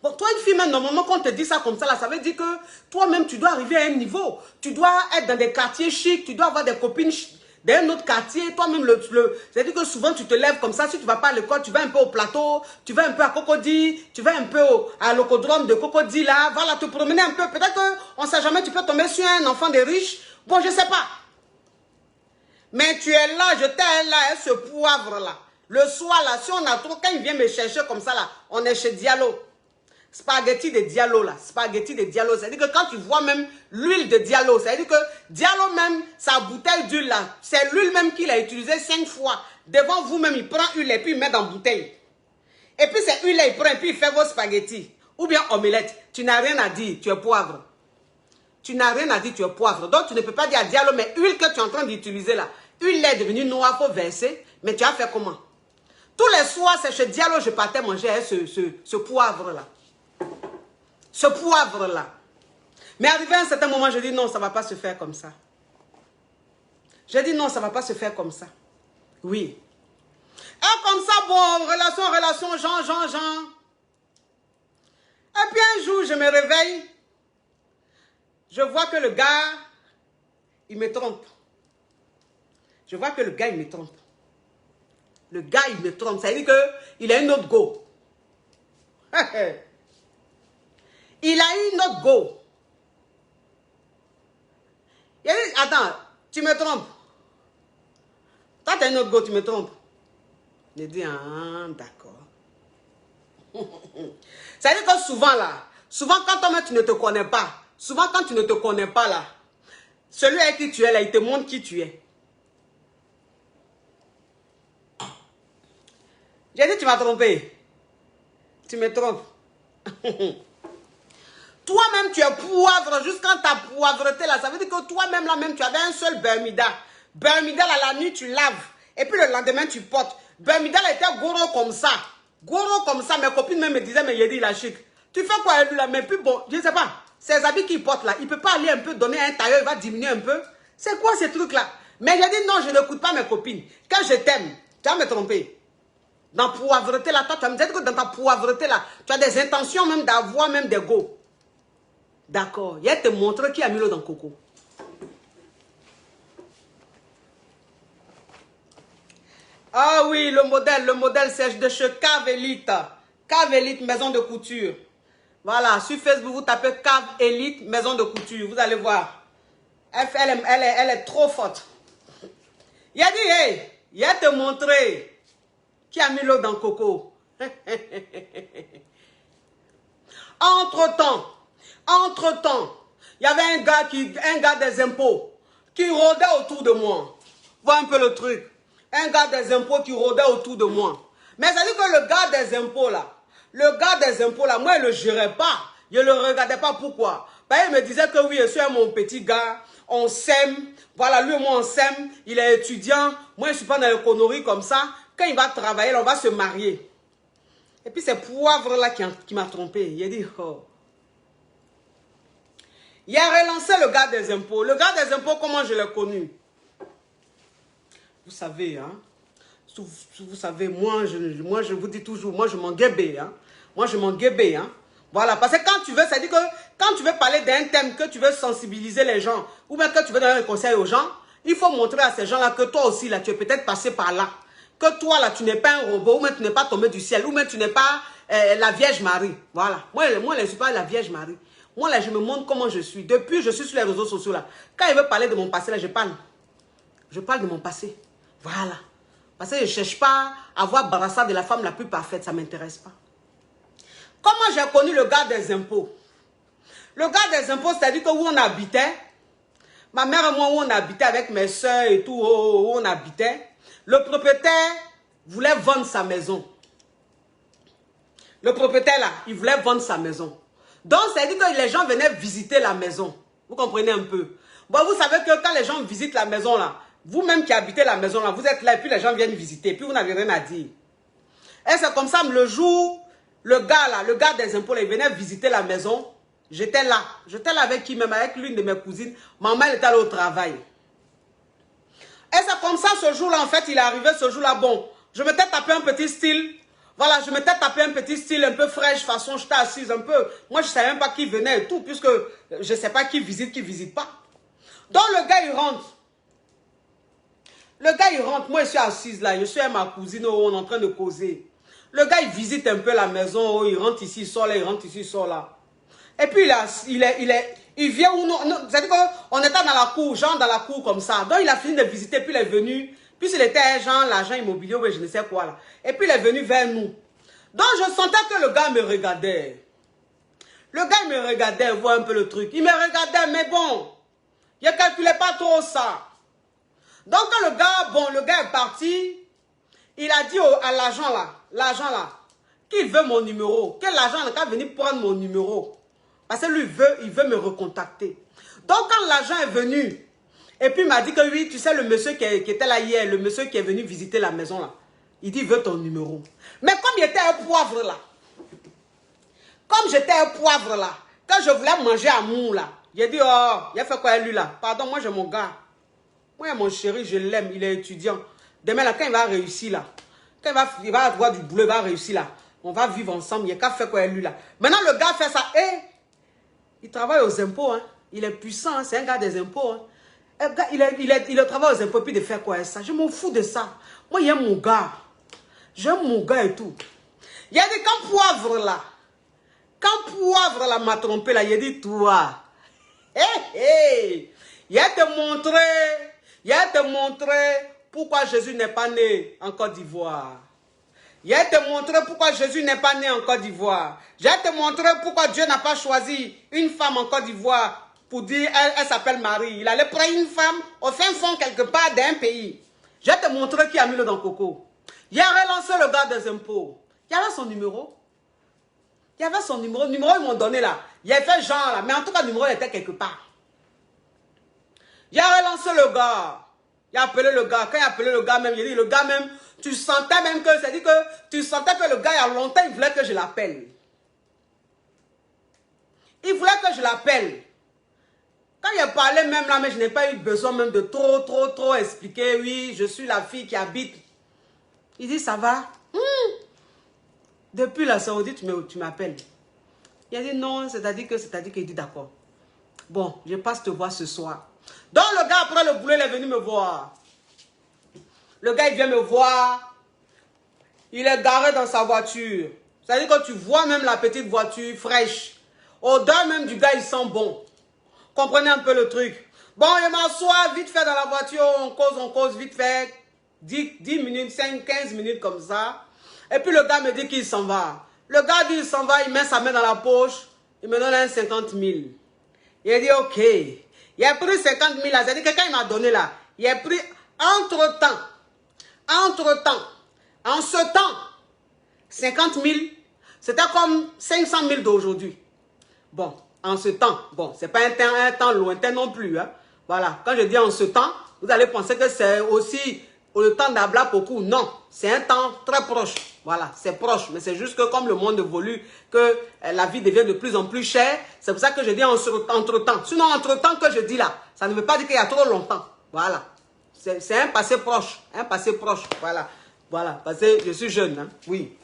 Bon, toi, une fille, même, normalement, quand on te dit ça comme ça, là, ça veut dire que toi-même, tu dois arriver à un niveau. Tu dois être dans des quartiers chics, tu dois avoir des copines d'un autre quartier. Toi-même, c'est-à-dire que souvent, tu te lèves comme ça. Si tu ne vas pas à l'école, tu vas un peu au plateau, tu vas un peu à Cocody, tu vas un peu à l'ocodrome de Cocody, là. Voilà, te promener un peu. Peut-être qu'on ne sait jamais, tu peux tomber sur un enfant de riche. Bon, je ne sais pas. Mais tu es là, je t'ai là, ce poivre-là. Le soir, là, si on a trop, quand il vient me chercher comme ça, là, on est chez Diallo. Spaghetti de Diallo là, spaghetti de Diallo, c'est-à-dire que quand tu vois même l'huile de Diallo, c'est-à-dire que Diallo même, sa bouteille d'huile là, c'est l'huile même qu'il a utilisée 5 fois. Devant vous-même, il prend l'huile et puis il met dans la bouteille. Et puis cette huile là, il prend et puis il fait vos spaghettis. Ou bien omelette. Tu n'as rien à dire, tu es poivre. Tu n'as rien à dire, tu es poivre. Donc tu ne peux pas dire à Diallo, mais l'huile que tu es en train d'utiliser là, l'huile est devenue noire, il faut verser, mais tu as fait comment? Tous les soirs, c'est chez Diallo, je partais manger hein, ce poivre là. Ce poivre-là. Mais arrivé à un certain moment, je dis non, ça ne va pas se faire comme ça. Je dis non, ça ne va pas se faire comme ça. Oui. Et comme ça, bon, relation, Jean. Et puis un jour, je me réveille. Je vois que le gars, il me trompe. Je vois que le gars, il me trompe. Le gars, il me trompe. Ça veut dire qu'il a une autre go. Il a eu une autre go. Il a dit, attends, tu me trompes. Toi, tu as une autre go, tu me trompes. Il dit, ah, d'accord. Ça veut dire que souvent, là, quand toi-même, tu ne te connais pas, là, celui avec qui tu es, là, il te montre qui tu es. J'ai dit, tu m'as trompé. Tu me trompes. Toi-même, tu es poivre jusqu'à ta poivreté là. Ça veut dire que toi-même, là même, tu avais un seul Bermuda. Bermuda, là, la nuit, tu laves. Et puis le lendemain, tu portes. Bermuda, là, était gros comme ça. Gros comme ça. Mes copines même me disaient, mais Yedi, il a chic. Tu fais quoi, lui, là? Mais puis bon, je ne sais pas. Ces habits qu'il porte là, il ne peut pas aller un peu donner un tailleur, il va diminuer un peu. C'est quoi ces trucs-là? Mais j'ai dit non, je n'écoute pas mes copines. Quand je t'aime, tu vas me tromper. Dans poivreté là, toi, tu vas me dire que dans ta poivreté là, tu as des intentions même d'avoir même des go. D'accord. Il y a te montrer qui a mis l'eau dans le coco. Ah oui, le modèle c'est de chez Cave Elite. Cave Elite, maison de couture. Voilà, sur Facebook, vous tapez Cave Elite, maison de couture. Vous allez voir. Elle est trop forte. Il a dit, hey, il a te montrer qui a mis l'eau dans le coco. Entre-temps, il y avait un gars des impôts qui rôdait autour de moi. Vois un peu le truc. Un gars des impôts qui rôdait autour de moi. Mais ça dit que le gars des impôts là, moi je ne le gérais pas. Je ne le regardais pas. Pourquoi? Parce qu'il me disait que oui, je suis mon petit gars, on s'aime. Voilà, lui et moi on s'aime. Il est étudiant. Moi je ne suis pas dans les conneries comme ça. Quand il va travailler, on va se marier. Et puis c'est Poivre là qui m'a trompé. Il a dit, oh. Il a relancé le gars des impôts. Le gars des impôts, comment je l'ai connu? Vous savez, hein? Vous savez, moi je vous dis toujours, moi je m'en guébé, hein? Moi je m'en guébé, hein? Voilà, parce que quand tu veux, ça dit que quand tu veux parler d'un thème, que tu veux sensibiliser les gens, ou bien que tu veux donner un conseil aux gens, il faut montrer à ces gens-là que toi aussi, là, tu es peut-être passé par là. Que toi, là, tu n'es pas un robot, ou même tu n'es pas tombé du ciel, ou même tu n'es pas la Vierge Marie. Voilà. Moi, je ne suis pas la Vierge Marie. Moi, là, je me montre comment je suis. Depuis, je suis sur les réseaux sociaux, là. Quand il veut parler de mon passé, là, je parle. Je parle de mon passé. Voilà. Parce que je ne cherche pas à voir Barassa de la femme la plus parfaite. Ça ne m'intéresse pas. Comment j'ai connu le gars des impôts? Le gars des impôts, c'est-à-dire que où on habitait, ma mère et moi, où on habitait avec mes soeurs et tout, où on habitait, le propriétaire voulait vendre sa maison. Le propriétaire là, il voulait vendre sa maison. Donc, c'est-à-dire que les gens venaient visiter la maison. Vous comprenez un peu? Bon, vous savez que quand les gens visitent la maison là, vous-même qui habitez la maison là, vous êtes là et puis les gens viennent visiter, puis vous n'avez rien à dire. Et c'est comme ça, le jour, le gars des impôts, là, il venait visiter la maison. J'étais là. J'étais là avec qui même? Avec l'une de mes cousines. Maman, elle était allée au travail. Et c'est comme ça, ce jour-là, en fait, il est arrivé ce jour-là. Bon, je m'étais tapé un petit style. Voilà, je m'étais tapé un petit style un peu fraîche, façon, j'étais assise un peu. Moi, je ne savais même pas qui venait et tout, puisque je ne sais pas qui visite pas. Donc, le gars, il rentre. Le gars, il rentre. Moi, je suis assise là. Je suis avec ma cousine, on est en train de causer. Le gars, il visite un peu la maison. Il rentre ici, il sort là, il rentre ici, il sort là. Et puis, il vient où nous. C'est-à-dire qu'on était dans la cour, genre dans la cour comme ça. Donc, il a fini de visiter, puis il est venu. Puis, il était genre l'agent immobilier, ou je ne sais quoi là. Et puis, il est venu vers nous. Donc, je sentais que le gars me regardait. Le gars, il me regardait, voir un peu le truc. Il me regardait, mais bon, il ne calculait pas trop ça. Donc, quand le gars est parti, il a dit à l'agent là, qu'il veut mon numéro. Que l'agent n'a qu'à venir prendre mon numéro. Parce que lui, il veut me recontacter. Donc, quand l'agent est venu, et puis il m'a dit que oui, tu sais, le monsieur qui était là hier, le monsieur qui est venu visiter la maison là, il dit, il veut ton numéro. Mais comme il était un poivre là, quand je voulais manger à mou là, j'ai dit, oh, il a fait quoi lui là? Pardon, moi j'ai mon gars. Moi, mon chéri, je l'aime, il est étudiant. Demain là, quand il va réussir là, quand il va avoir du boulot, il va réussir là, on va vivre ensemble, il n'y a qu'à faire quoi lui là. Maintenant, le gars fait ça, et il travaille aux impôts, hein. Il est puissant, hein. C'est un gars des impôts. Hein. Il travaille aux impôts, puis de faire quoi ça? Je m'en fous de ça. Moi, j'aime mon gars. J'aime mon gars et tout. Il a dit, quand Poivre là m'a trompé, là, il a dit, toi, il a te montré pourquoi Jésus n'est pas né en Côte d'Ivoire. Il a te montré pourquoi Jésus n'est pas né en Côte d'Ivoire. J'ai te montré pourquoi Dieu n'a pas choisi une femme en Côte d'Ivoire pour dire elle s'appelle Marie. Il allait prendre une femme au fin fond quelque part d'un pays. J'ai te montré qui a mis le dans le coco. Il a relancé le gars des impôts. Il y avait son numéro. Il y avait son numéro. Le numéro, ils m'ont donné là. Il a fait genre là. Mais en tout cas, le numéro était quelque part. Il a relancé le gars. Il a appelé le gars. Quand il a appelé le gars même, il a dit le gars même, tu sentais même que, c'est-à-dire que tu sentais que le gars, il y a longtemps, il voulait que je l'appelle. Il voulait que je l'appelle. Quand il a parlé même là, mais je n'ai pas eu besoin même de trop expliquer. Oui, je suis la fille qui habite. Il dit, ça va? Depuis la Saoudite, tu m'appelles. Il a dit non, c'est-à-dire qu'il dit d'accord. Bon, je passe te voir ce soir. Donc le gars, après le boulot, il est venu me voir. Le gars, il vient me voir. Il est garé dans sa voiture. C'est-à-dire que tu vois même la petite voiture fraîche. Odeur même du gars, il sent bon. Comprenez un peu le truc. Bon, je m'assois vite fait dans la voiture. On cause vite fait. 10 minutes, 5, 15 minutes comme ça. Et puis le gars me dit qu'il s'en va. Le gars dit qu'il s'en va, il met sa main dans la poche. Il me donne un 50 000. Il a dit ok. Il a pris 50 000 là. C'est-à-dire que quand il m'a donné là, il a pris entre-temps, en ce temps, 50 000, c'était comme 500 000 d'aujourd'hui. Bon, en ce temps, bon, c'est pas un temps lointain non plus. Hein. Voilà, quand je dis en ce temps, vous allez penser que c'est aussi le temps d'Abla beaucoup. Non, c'est un temps très proche. Voilà, c'est proche, mais c'est juste que comme le monde évolue, que la vie devient de plus en plus chère, c'est pour ça que je dis entre-temps. Sinon, entre-temps que je dis là, ça ne veut pas dire qu'il y a trop longtemps. Voilà, c'est un passé proche, voilà. Voilà, parce que je suis jeune, hein? Oui.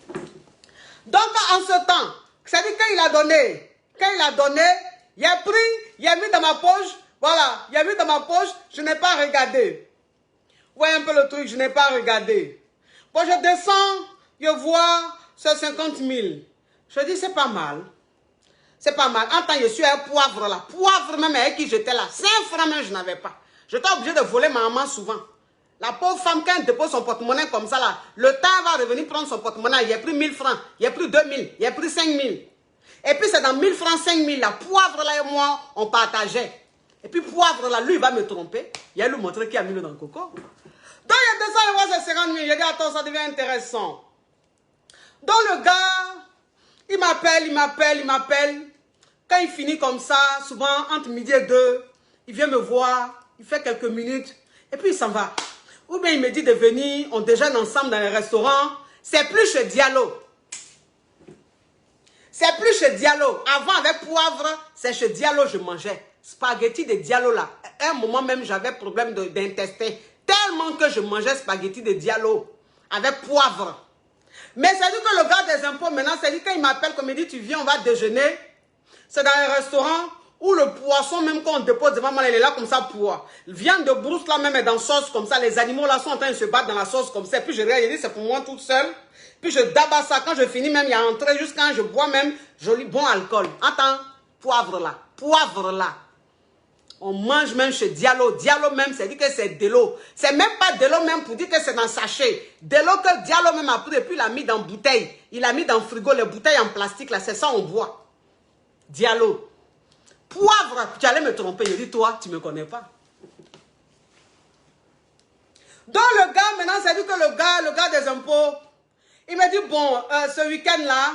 Donc, en ce temps, c'est-à-dire qu'il a donné, il a pris, il a mis dans ma poche, voilà, il a mis dans ma poche, je n'ai pas regardé. Vous voyez un peu le truc, je n'ai pas regardé. Bon, je descends, je vois, c'est 50 000. Je dis, c'est pas mal. C'est pas mal. En temps, je suis un poivre là. Poivre même avec qui j'étais là. 5 francs même, je n'avais pas. J'étais obligé de voler ma maman souvent. La pauvre femme, quand elle dépose son porte-monnaie comme ça, là, le temps va revenir prendre son porte-monnaie. Il a pris 1000 francs, il a pris 2000, il a pris 5000. Et puis c'est dans 1000 francs, 5000, là, poivre là et moi, on partageait. Et puis poivre là, lui, il va me tromper. Il va lui montrer qui a mis le dans le coco. Donc il descend et voit ces 50 000. Il dit, attends, ça devient intéressant. Donc le gars, il m'appelle. Quand il finit comme ça, souvent entre midi et 2, il vient me voir, il fait quelques minutes, et puis il s'en va. Ou bien il me dit de venir, on déjeune ensemble dans les restaurants. C'est plus chez Diallo. C'est plus chez Diallo. Avant, avec poivre, c'est chez Diallo je mangeais. Spaghetti de Diallo là. À un moment même, j'avais problème d'intestin. Tellement que je mangeais spaghetti de Diallo avec poivre. Mais c'est dit que le gars des impôts, maintenant, c'est dit quand il m'appelle, comme il dit, tu viens, on va déjeuner. C'est dans un restaurant où le poisson, même quand on dépose devant moi, il est là comme ça pour. Viande de brousse là même est dans sauce comme ça. Les animaux là sont en train de se battre dans la sauce comme ça. Et puis je regarde, je dis c'est pour moi toute seule. Puis je dabas ça. Quand je finis même, il y a entrée jusqu'à quand je bois même joli bon alcool. Attends, poivre là. On mange même chez Diallo. Diallo même, c'est dit que c'est de l'eau. C'est même pas de l'eau même pour dire que c'est dans sachet. De l'eau que Diallo même a pris et puis il a mis dans bouteille. Il a mis dans frigo les bouteilles en plastique là. C'est ça on boit. Diallo. Poivre, tu allais me tromper. Je dis, toi, tu ne me connais pas. Donc le gars, maintenant, c'est dit que le gars des impôts, il m'a dit, bon, ce week-end-là,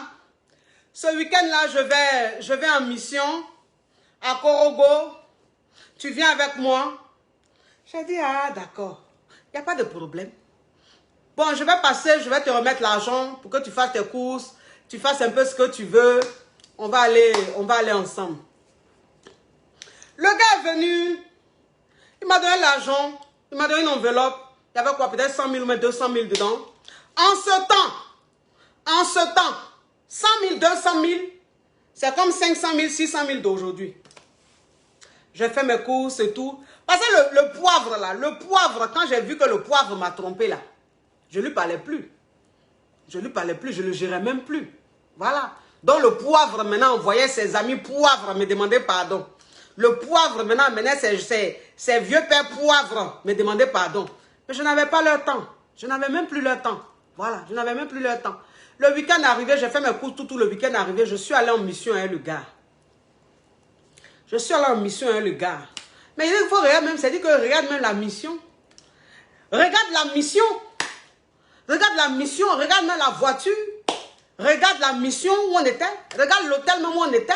je vais en mission à Korogo. Tu viens avec moi? J'ai dit, ah, d'accord. Il n'y a pas de problème. Bon, je vais passer, je vais te remettre l'argent pour que tu fasses tes courses, tu fasses un peu ce que tu veux. On va aller ensemble. Le gars est venu, il m'a donné l'argent, il m'a donné une enveloppe, il y avait quoi, peut-être 100 000 ou 200 000 dedans. En ce temps, 100 000, 200 000, c'est comme 500 000, 600 000 d'aujourd'hui. J'ai fait mes courses et tout. Parce que le poivre là, quand j'ai vu que le poivre m'a trompé là, je ne lui parlais plus. Je ne le gérais même plus. Voilà. Donc le poivre maintenant, on voyait ses amis poivre me demander pardon. Le poivre, maintenant, ces vieux pères poivres me demandaient pardon. Mais je n'avais pas leur temps. Je n'avais même plus leur temps. Voilà, je n'avais même plus leur temps. Le week-end arrivé, j'ai fait mes courses tout le week-end arrivé. Je suis allé en mission avec le gars. Mais il faut regarder même, c'est dit que regarde même la mission. Regarde la mission. Regarde même la voiture. Regarde la mission où on était. Regarde l'hôtel même où on était.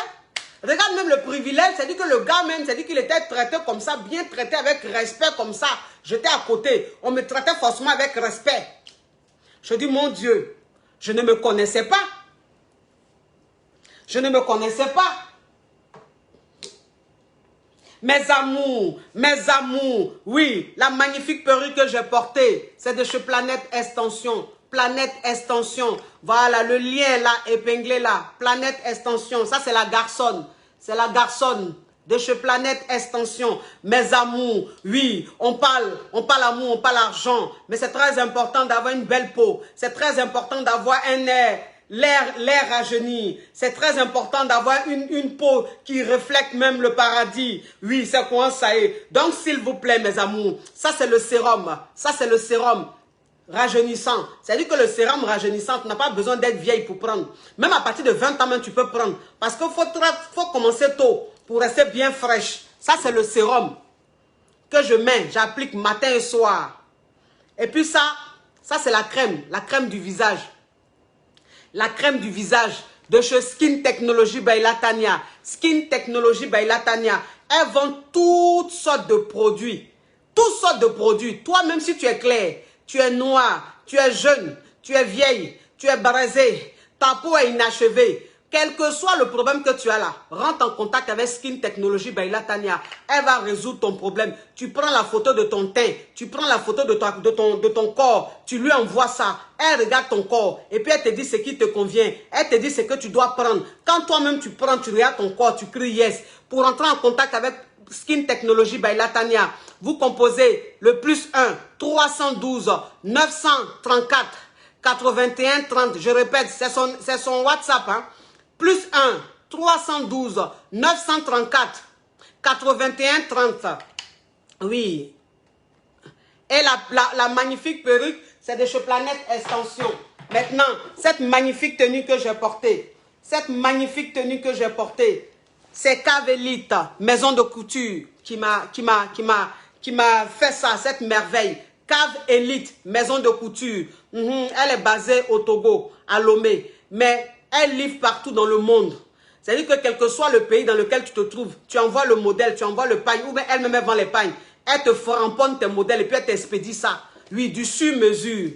Regarde même le privilège, c'est-à-dire que le gars même, c'est-à-dire qu'il était traité comme ça, bien traité avec respect comme ça. J'étais à côté, on me traitait forcément avec respect. Je dis, mon Dieu, je ne me connaissais pas. mes amours, oui, la magnifique perruque que j'ai portée, c'est de chez Planète Extension. Planète Extension, voilà, le lien là, épinglé là, Planète Extension, ça c'est la garçonne, de chez Planète Extension. Mes amours, oui, on parle amour, on parle argent, mais c'est très important d'avoir une belle peau, c'est très important d'avoir un air, l'air rajeuni, c'est très important d'avoir une peau qui reflète même le paradis. Oui, c'est quoi ça est. Donc s'il vous plaît mes amours, ça c'est le sérum, rajeunissant. C'est-à-dire que le sérum rajeunissant, tu n'as pas besoin d'être vieille pour prendre. Même à partir de 20 ans, même, tu peux prendre. Parce qu'il faut commencer tôt pour rester bien fraîche. Ça, c'est le sérum que je mets, j'applique matin et soir. Et puis ça c'est la crème du visage. La crème du visage de chez Skin Technology by Latanya. Skin Technology by Latanya. Elles vendent toutes sortes de produits. Toutes sortes de produits. Toi, même si tu es clair, tu es noir, tu es jeune, tu es vieille, tu es brisé, ta peau est inachevée. Quel que soit le problème que tu as là, rentre en contact avec Skin Technology by Latanya. Elle va résoudre ton problème. Tu prends la photo de ton teint, tu prends la photo de ton corps, tu lui envoies ça. Elle regarde ton corps et puis elle te dit ce qui te convient. Elle te dit ce que tu dois prendre. Quand toi-même tu prends, tu regardes ton corps, tu cries yes. Pour entrer en contact avec Skin Technology by Latanya, vous composez le +1 312 934 81 30. Je répète, c'est son WhatsApp. Hein. +1 312 934 81 30. Oui. Et la magnifique perruque, c'est de chez Planète Extension. Maintenant, cette magnifique tenue que j'ai portée, c'est Cave Elite, maison de couture, qui m'a fait ça, cette merveille. Cave Elite, maison de couture. Elle est basée au Togo, à Lomé. Mais elle livre partout dans le monde. C'est-à-dire que quel que soit le pays dans lequel tu te trouves, tu envoies le modèle, tu envoies le pagne, ou bien elle-même vend les pagnes. Elle te framponne tes modèles et puis elle t'expédie ça. Oui, du sur-mesure.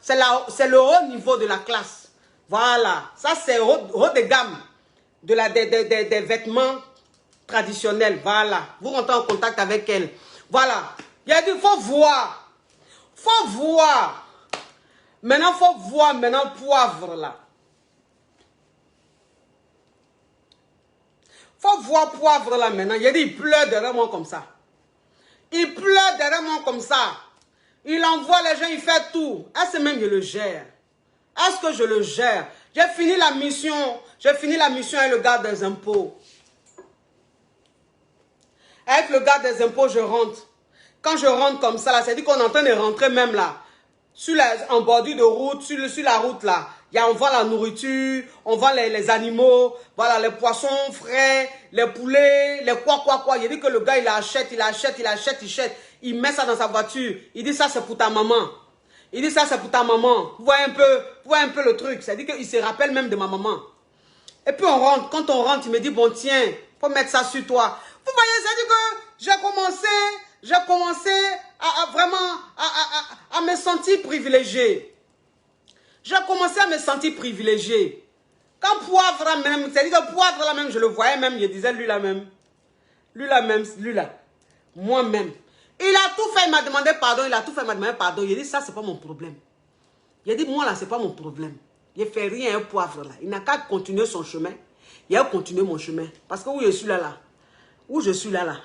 C'est le haut niveau de la classe. Voilà. Ça, c'est haut de gamme des vêtements traditionnels. Voilà. Vous rentrez en contact avec elle. Voilà. Il a dit, il faut voir. Faut voir. Maintenant, il faut voir maintenant poivre là. Faut voir poivre là maintenant. Il a dit, il pleure derrière moi comme ça. Il pleure derrière moi comme ça. Il envoie les gens, il fait tout. Est-ce même je le gère? Est-ce que je le gère? J'ai fini la mission. J'ai fini la mission avec le gars des impôts. Avec le gars des impôts, je rentre. Quand je rentre comme ça, là, c'est-à-dire qu'on est en train de rentrer même là. En bordure de route, sur la route là. On vend la nourriture, on vend les animaux, voilà, les poissons frais, les poulets, les quoi. Il dit que le gars, il achète. Il met ça dans sa voiture. Il dit ça, c'est pour ta maman. Vous voyez un peu le truc. C'est-à-dire qu'il se rappelle même de ma maman. Et puis on rentre. Quand on rentre, il me dit, bon tiens, faut mettre ça sur toi. Vous voyez, c'est-à-dire que j'ai commencé à vraiment à me sentir privilégié. J'ai commencé à me sentir privilégié. Quand poivre là même, c'est-à-dire que poivre là même, je le voyais même, je disais lui là, moi-même. Il a tout fait, il m'a demandé pardon, Il a dit ça, c'est pas mon problème. Il a dit moi là, c'est pas mon problème. Il ne fait rien, un poivre là. Il n'a qu'à continuer son chemin. Il a continué mon chemin. Parce que où je suis là.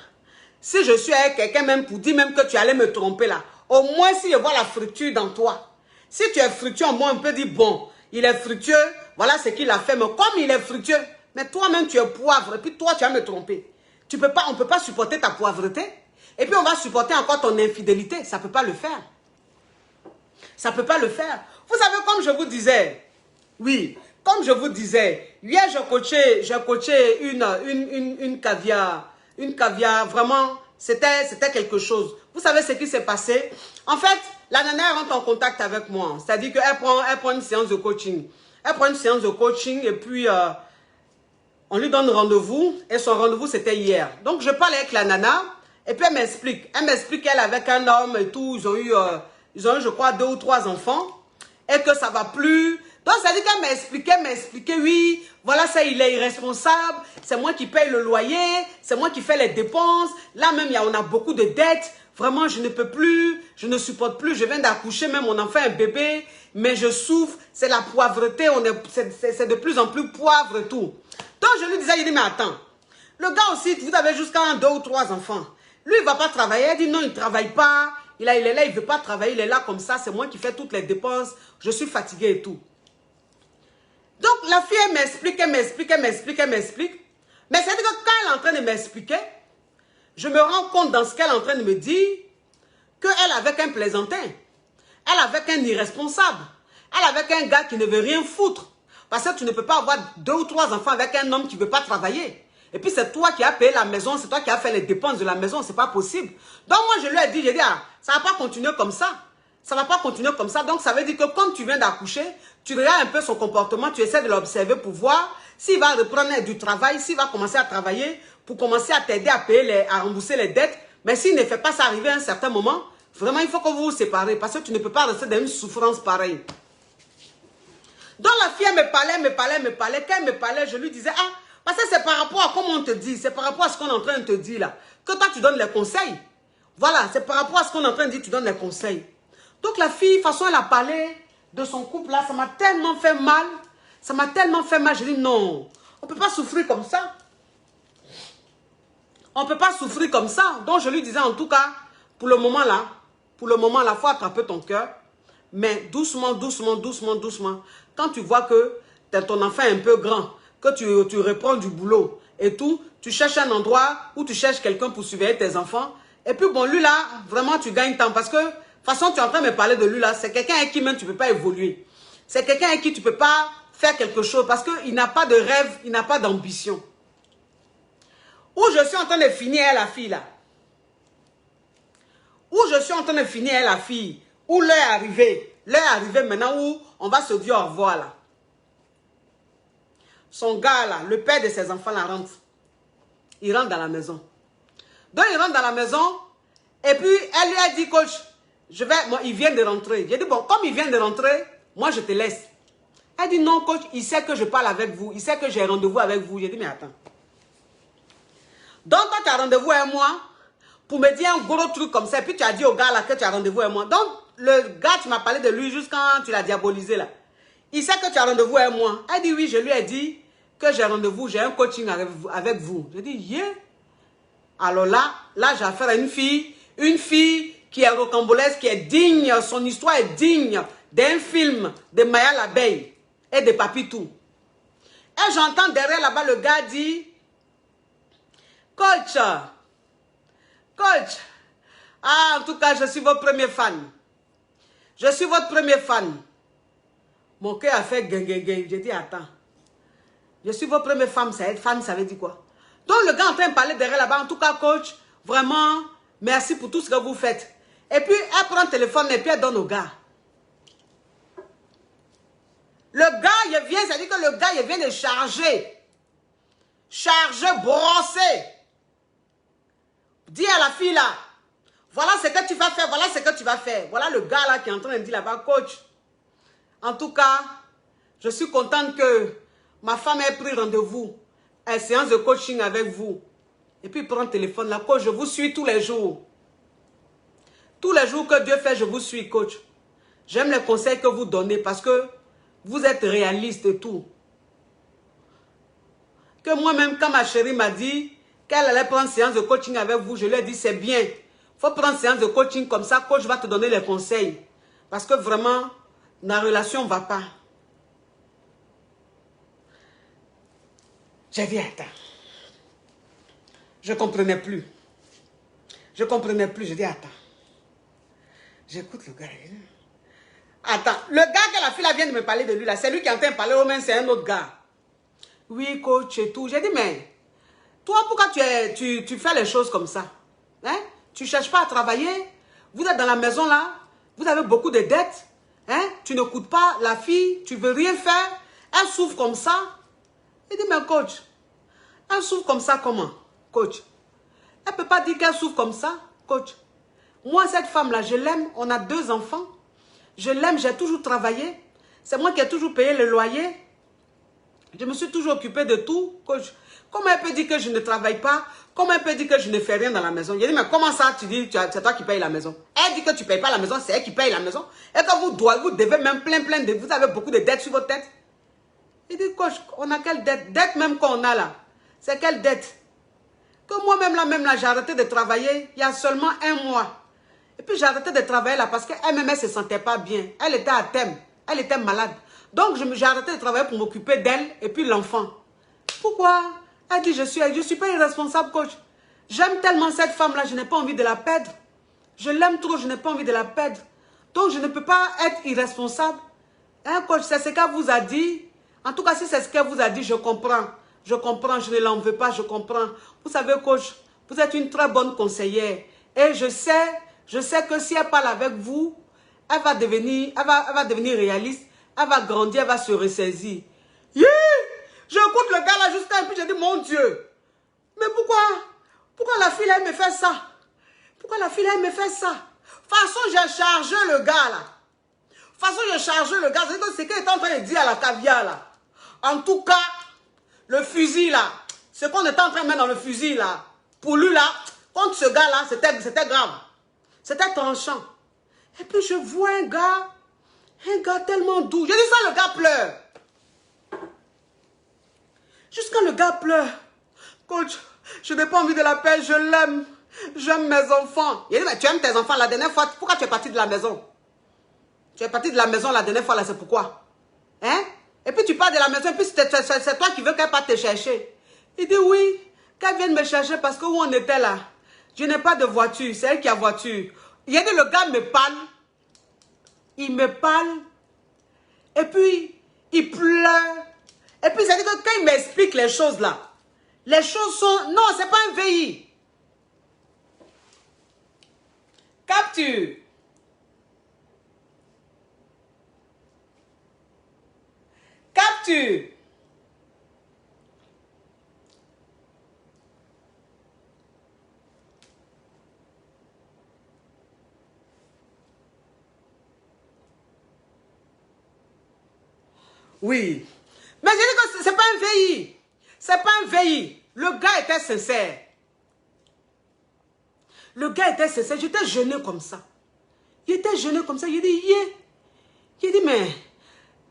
Si je suis avec quelqu'un même pour dire même que tu allais me tromper là, au moins si je vois la fructueux dans toi. Si tu es fructueux, au moins on peut dire bon, il est fructueux, voilà ce qu'il a fait. Mais comme il est fructueux, mais toi-même tu es poivre, et puis toi tu vas me tromper. On ne peut pas supporter ta poivreté. Et puis on va supporter encore ton infidélité. Ça ne peut pas le faire. Ça ne peut pas le faire. Vous savez, comme je vous disais, oui, comme je vous disais, hier j'ai coaché une caviar, vraiment, c'était quelque chose. Vous savez ce qui s'est passé? En fait, la nana rentre en contact avec moi. C'est-à-dire qu'elle prend une séance de coaching. Et puis on lui donne rendez-vous. Et son rendez-vous, c'était hier. Donc, je parle avec la nana. Et puis, elle m'explique. Elle m'explique qu'elle avec un homme et tout. Ils ont eu, je crois, 2 ou 3 enfants. Et que ça ne va plus. Donc, ça dit qu'elle m'a expliqué, oui, voilà, ça, il est irresponsable, c'est moi qui paye le loyer, c'est moi qui fais les dépenses. Là même, on a beaucoup de dettes. Vraiment, je ne peux plus, je ne supporte plus. Je viens d'accoucher, même mon enfant est un bébé, mais je souffre. C'est la poivreté, c'est de plus en plus poivre et tout. Donc, je lui disais, il dit, mais attends, le gars aussi, vous avez jusqu'à 1, 2 ou 3 enfants. Lui, il ne va pas travailler. Elle dit, non, il ne travaille pas. Il est là, il ne veut pas travailler, il est là comme ça. C'est moi qui fais toutes les dépenses. Je suis fatiguée et tout. Donc, la fille, elle m'explique. Mais c'est-à-dire que quand elle est en train de m'expliquer, je me rends compte dans ce qu'elle est en train de me dire qu'elle avec un plaisantin, elle avec un irresponsable, elle avec un gars qui ne veut rien foutre. Parce que tu ne peux pas avoir 2 ou 3 enfants avec un homme qui ne veut pas travailler. Et puis c'est toi qui as payé la maison, c'est toi qui as fait les dépenses de la maison, c'est pas possible. Donc moi je lui ai dit, ah, ça ne va pas continuer comme ça. Ça ne va pas continuer comme ça. Donc ça veut dire que comme tu viens d'accoucher, tu regardes un peu son comportement, tu essaies de l'observer pour voir s'il va reprendre du travail, s'il va commencer à travailler pour commencer à t'aider à payer, à rembourser les dettes. Mais s'il ne fait pas ça arriver à un certain moment, vraiment il faut que vous vous séparez parce que tu ne peux pas rester dans une souffrance pareille. Donc la fille elle me parlait. Quand elle me parlait, je lui disais, ah, parce que c'est par rapport à comment on te dit, c'est par rapport à ce qu'on est en train de te dire là, que toi tu donnes les conseils. Voilà, c'est par rapport à ce qu'on est en train de dire, tu donnes les conseils. Donc la fille, de toute façon, elle a parlé de son couple là, ça m'a tellement fait mal. Ça m'a tellement fait mal, je dis non, on ne peut pas souffrir comme ça. On ne peut pas souffrir comme ça. Donc je lui disais en tout cas, pour le moment là, il faut attraper ton cœur. Mais doucement. Quand tu vois que ton enfant est un peu grand, que tu reprends du boulot et tout, tu cherches un endroit où tu cherches quelqu'un pour surveiller tes enfants. Et puis bon, lui là, vraiment tu gagnes temps parce que de toute façon tu es en train de me parler de lui là, c'est quelqu'un avec qui même tu ne peux pas évoluer. C'est quelqu'un avec qui tu ne peux pas faire quelque chose parce qu'il n'a pas de rêve, il n'a pas d'ambition. Où je suis en train de finir la fille là. Où je suis en train de finir la fille. Où l'heure est arrivée. L'heure est arrivée maintenant où on va se dire au revoir là. Son gars là, le père de ses enfants là rentre. Il rentre dans la maison. Donc il rentre dans la maison. Et puis elle lui a dit, coach, il vient de rentrer. J'ai dit, bon, comme il vient de rentrer, moi je te laisse. Elle dit, non coach, il sait que je parle avec vous. Il sait que j'ai rendez-vous avec vous. J'ai dit, mais attends. Donc toi tu as rendez-vous avec moi pour me dire un gros truc comme ça. Et puis tu as dit au gars là que tu as rendez-vous avec moi. Donc le gars, tu m'as parlé de lui juste quand tu l'as diabolisé là. Il sait que tu as rendez-vous avec moi. Elle dit oui, je lui ai dit que j'ai rendez-vous, j'ai un coaching avec vous. Je dis, yeah. Alors là j'ai affaire à une fille qui est rocambolesque, qui est digne, son histoire est digne d'un film de Maya l'abeille et de Papitou. Et j'entends derrière là-bas le gars dit, coach, ah, en tout cas, je suis votre premier fan. Je suis votre premier fan. Mon cœur a fait gang. J'ai dit, attends. Je suis votre premier fan, ça veut dire quoi? Donc, le gars est en train de parler derrière là-bas. En tout cas, coach, vraiment, merci pour tout ce que vous faites. Et puis, elle prend le téléphone et puis elle donne au gars. Le gars, il vient, ça dit que le gars, il vient de charger. Charger, brosser. Dis à la fille là, voilà ce que tu vas faire, voilà ce que tu vas faire. Voilà le gars là qui est en train de dire là-bas, coach. En tout cas, je suis contente que ma femme ait pris rendez-vous à une séance de coaching avec vous. Et puis il prend le téléphone là, coach, je vous suis tous les jours. Tous les jours que Dieu fait, je vous suis, coach. J'aime les conseils que vous donnez parce que vous êtes réaliste et tout. Que moi-même, quand ma chérie m'a dit qu'elle allait prendre séance de coaching avec vous, je lui ai dit, c'est bien. Il faut prendre séance de coaching comme ça, coach va te donner les conseils. Parce que vraiment, la relation ne va pas. J'ai dit, attends. Je ne comprenais plus. Je dis, attends. J'écoute le gars. Attends, le gars que la fille là vient de me parler de lui, là, c'est lui qui est en train de parler au moins, c'est un autre gars. Oui, coach et tout. J'ai dit, mais... Toi, pourquoi tu fais les choses comme ça? Hein? Tu ne cherches pas à travailler? Vous êtes dans la maison là? Vous avez beaucoup de dettes? Hein? Tu ne coûtes pas la fille? Tu ne veux rien faire? Elle souffre comme ça? Il dit, mais coach, elle souffre comme ça comment? Coach, elle ne peut pas dire qu'elle souffre comme ça? Coach, moi cette femme là, je l'aime, on a 2 enfants. Je l'aime, j'ai toujours travaillé. C'est moi qui ai toujours payé le loyer. Je me suis toujours occupée de tout. Comment elle peut dire que je ne travaille pas? Comment elle peut dire que je ne fais rien dans la maison? J'ai dit, mais comment ça, tu dis, c'est toi qui payes la maison? Elle dit que tu ne payes pas la maison, c'est elle qui paye la maison. Et que vous devez même plein de... Vous avez beaucoup de dettes sur votre tête. Il dit, coach, on a quelle dette? Dette même qu'on a là. C'est quelle dette? Que moi-même là, j'ai arrêté de travailler il y a seulement 1 mois. Et puis j'ai arrêté de travailler là parce qu'elle-même, elle ne se sentait pas bien. Elle était à thème. Elle était malade. Donc j'ai arrêté de travailler pour m'occuper d'elle et puis l'enfant. Pourquoi? Elle dit, je suis pas irresponsable, coach. J'aime tellement cette femme-là, je n'ai pas envie de la perdre. Je l'aime trop, je n'ai pas envie de la perdre. Donc je ne peux pas être irresponsable. Hein, coach, c'est ce qu'elle vous a dit. En tout cas, si c'est ce qu'elle vous a dit, je comprends. Je comprends, je ne l'en veux pas, je comprends. Vous savez, coach, vous êtes une très bonne conseillère. Et je sais que si elle parle avec vous, elle va devenir réaliste. Elle va grandir, elle va se ressaisir. Yeah! J'écoute le gars là jusqu'à un peu, je dis, mon Dieu. Mais pourquoi la fille, elle me fait ça? Pourquoi la fille, elle me fait ça? De toute façon, j'ai chargé le gars là. De toute façon, j'ai chargé le gars. C'est ce qu'elle est en train de dire à la caviar là. En tout cas, le fusil là, ce qu'on était en train de mettre dans le fusil là, pour lui là, contre ce gars là, c'était grave. C'était tranchant. Et puis je vois un gars tellement doux. Je dis ça, le gars pleure. Jusqu'à le gars pleure. Coach, je n'ai pas envie de la paix, je l'aime. J'aime mes enfants. Il dit, mais tu aimes tes enfants la dernière fois, pourquoi tu es parti de la maison? Tu es parti de la maison la dernière fois là, c'est pourquoi? Hein? Et puis tu pars de la maison, et puis c'est toi qui veux qu'elle parte te chercher. Il dit oui, qu'elle vienne me chercher parce que où on était là, je n'ai pas de voiture, c'est elle qui a voiture. Il a dit, le gars me parle. Il me parle. Et puis, il pleure. Et puis, ça dit que quand il m'explique les choses là, les choses sont... Non, c'est pas un VI. Capture. Capture. Oui. Mais je dis que c'est pas un VI. C'est pas un VI. Le gars était sincère. Le gars était sincère. J'étais gêné comme ça. Il était gêné comme ça. Il dit, yeah. Il dit, mais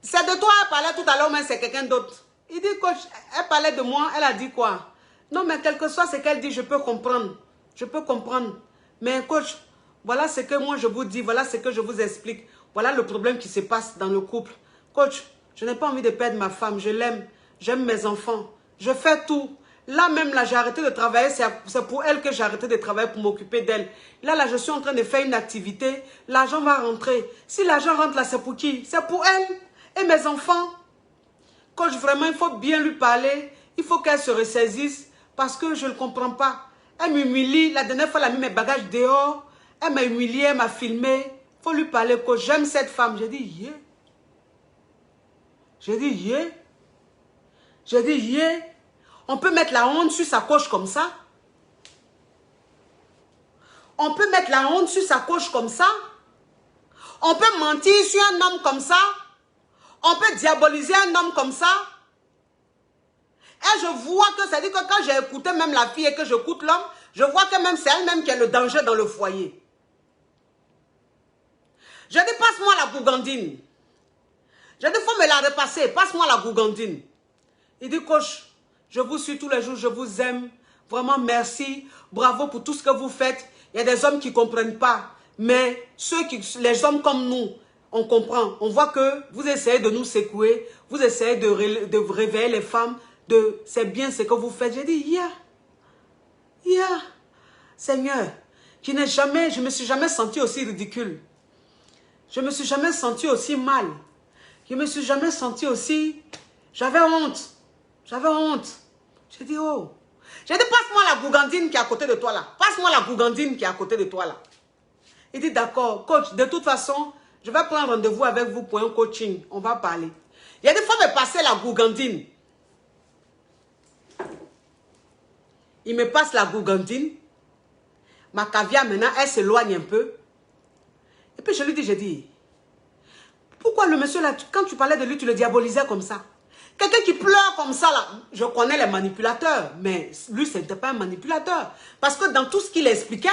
c'est de toi elle parlait tout à l'heure, mais c'est quelqu'un d'autre. Il dit, coach, elle parlait de moi. Elle a dit quoi? Non, mais quel que soit ce qu'elle dit, je peux comprendre. Je peux comprendre. Mais coach, voilà ce que moi je vous dis. Voilà ce que je vous explique. Voilà le problème qui se passe dans le couple. Coach, je n'ai pas envie de perdre ma femme. Je l'aime. J'aime mes enfants. Je fais tout. Là même, là, j'ai arrêté de travailler. C'est pour elle que j'ai arrêté de travailler pour m'occuper d'elle. Là, je suis en train de faire une activité. L'argent va rentrer. Si l'argent rentre là, c'est pour qui? C'est pour elle et mes enfants. Coach, vraiment, il faut bien lui parler. Il faut qu'elle se ressaisisse parce que je ne comprends pas. Elle m'humilie. La dernière fois, elle a mis mes bagages dehors. Elle m'a humilié, elle m'a filmé. Il faut lui parler, coach. J'aime cette femme. J'ai dit, yeah. J'ai dit, yeah. J'ai dit, yeah. On peut mettre la honte sur sa coche comme ça. On peut mettre la honte sur sa coche comme ça. On peut mentir sur un homme comme ça. On peut diaboliser un homme comme ça. Et je vois que, ça dit que quand j'ai écouté même la fille et que j'écoute l'homme, je vois que même c'est elle-même qui a le danger dans le foyer. Je dis, passe-moi la gougandine. Je dis, il faut me la repasser. Passe-moi la gougandine. Il dit, coach, je vous suis tous les jours, je vous aime. Vraiment, merci. Bravo pour tout ce que vous faites. Il y a des hommes qui ne comprennent pas. Mais les hommes comme nous, on comprend. On voit que vous essayez de nous secouer. Vous essayez de réveiller les femmes. C'est bien ce que vous faites. J'ai dit, Seigneur, je ne me suis jamais senti aussi ridicule. Je ne me suis jamais senti aussi mal. Je ne me suis jamais senti aussi... J'avais honte. J'avais honte. J'ai dit, oh. J'ai dit, passe-moi la gougandine qui est à côté de toi là. Passe-moi la gougandine qui est à côté de toi là. Il dit, d'accord, coach, de toute façon, je vais prendre rendez-vous avec vous pour un coaching. On va parler. Il a dit, il faut me passer la gougandine. Il me passe la gougandine. Ma caviar maintenant, elle s'éloigne un peu. Et puis je lui dis, Pourquoi le monsieur là, quand tu parlais de lui, tu le diabolisais comme ça? Quelqu'un qui pleure comme ça là, je connais les manipulateurs, mais lui, ce n'était pas un manipulateur. Parce que dans tout ce qu'il expliquait,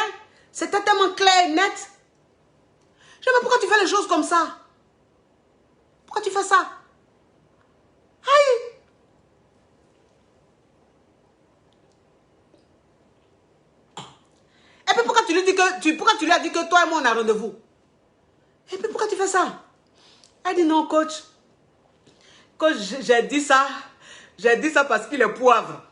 c'était tellement clair et net. Je dis, mais pourquoi tu fais les choses comme ça? Pourquoi tu fais ça? Aïe! Et puis pourquoi tu lui dis que pourquoi tu lui as dit que toi et moi on a rendez-vous? Et puis pourquoi tu fais ça? Elle dit non, coach. Coach, j'ai dit ça. J'ai dit ça parce qu'il est poivre.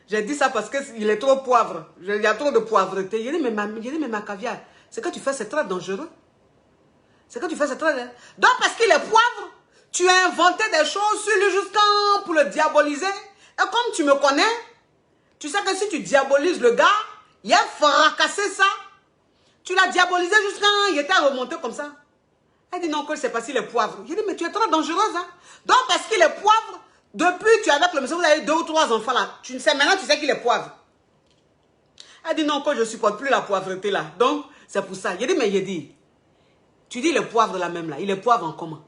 J'ai dit ça parce qu'il est trop poivre. Il y a trop de poivreté. Il dit, mais ma caviar, ce que tu fais, c'est très dangereux. Ce que tu fais, c'est très dangereux. Donc, parce qu'il est poivre, tu as inventé des choses sur lui jusqu'à pour le diaboliser. Et comme tu me connais, tu sais que si tu diabolises le gars, il a fracassé ça. Tu l'as diabolisé jusqu'à il était remonté comme ça. Elle dit non, que c'est parce qu'il est poivre. J'ai dit, mais tu es trop dangereuse. Hein? Donc, parce qu'il est poivre, depuis tu es avec le monsieur, vous avez 2 ou 3 enfants là. Tu sais, maintenant, tu sais qu'il est poivre. Elle dit non, que je ne supporte plus la poivreté là. Donc, c'est pour ça. J'ai dit, mais tu dis le poivre là même là. Il est poivre en comment?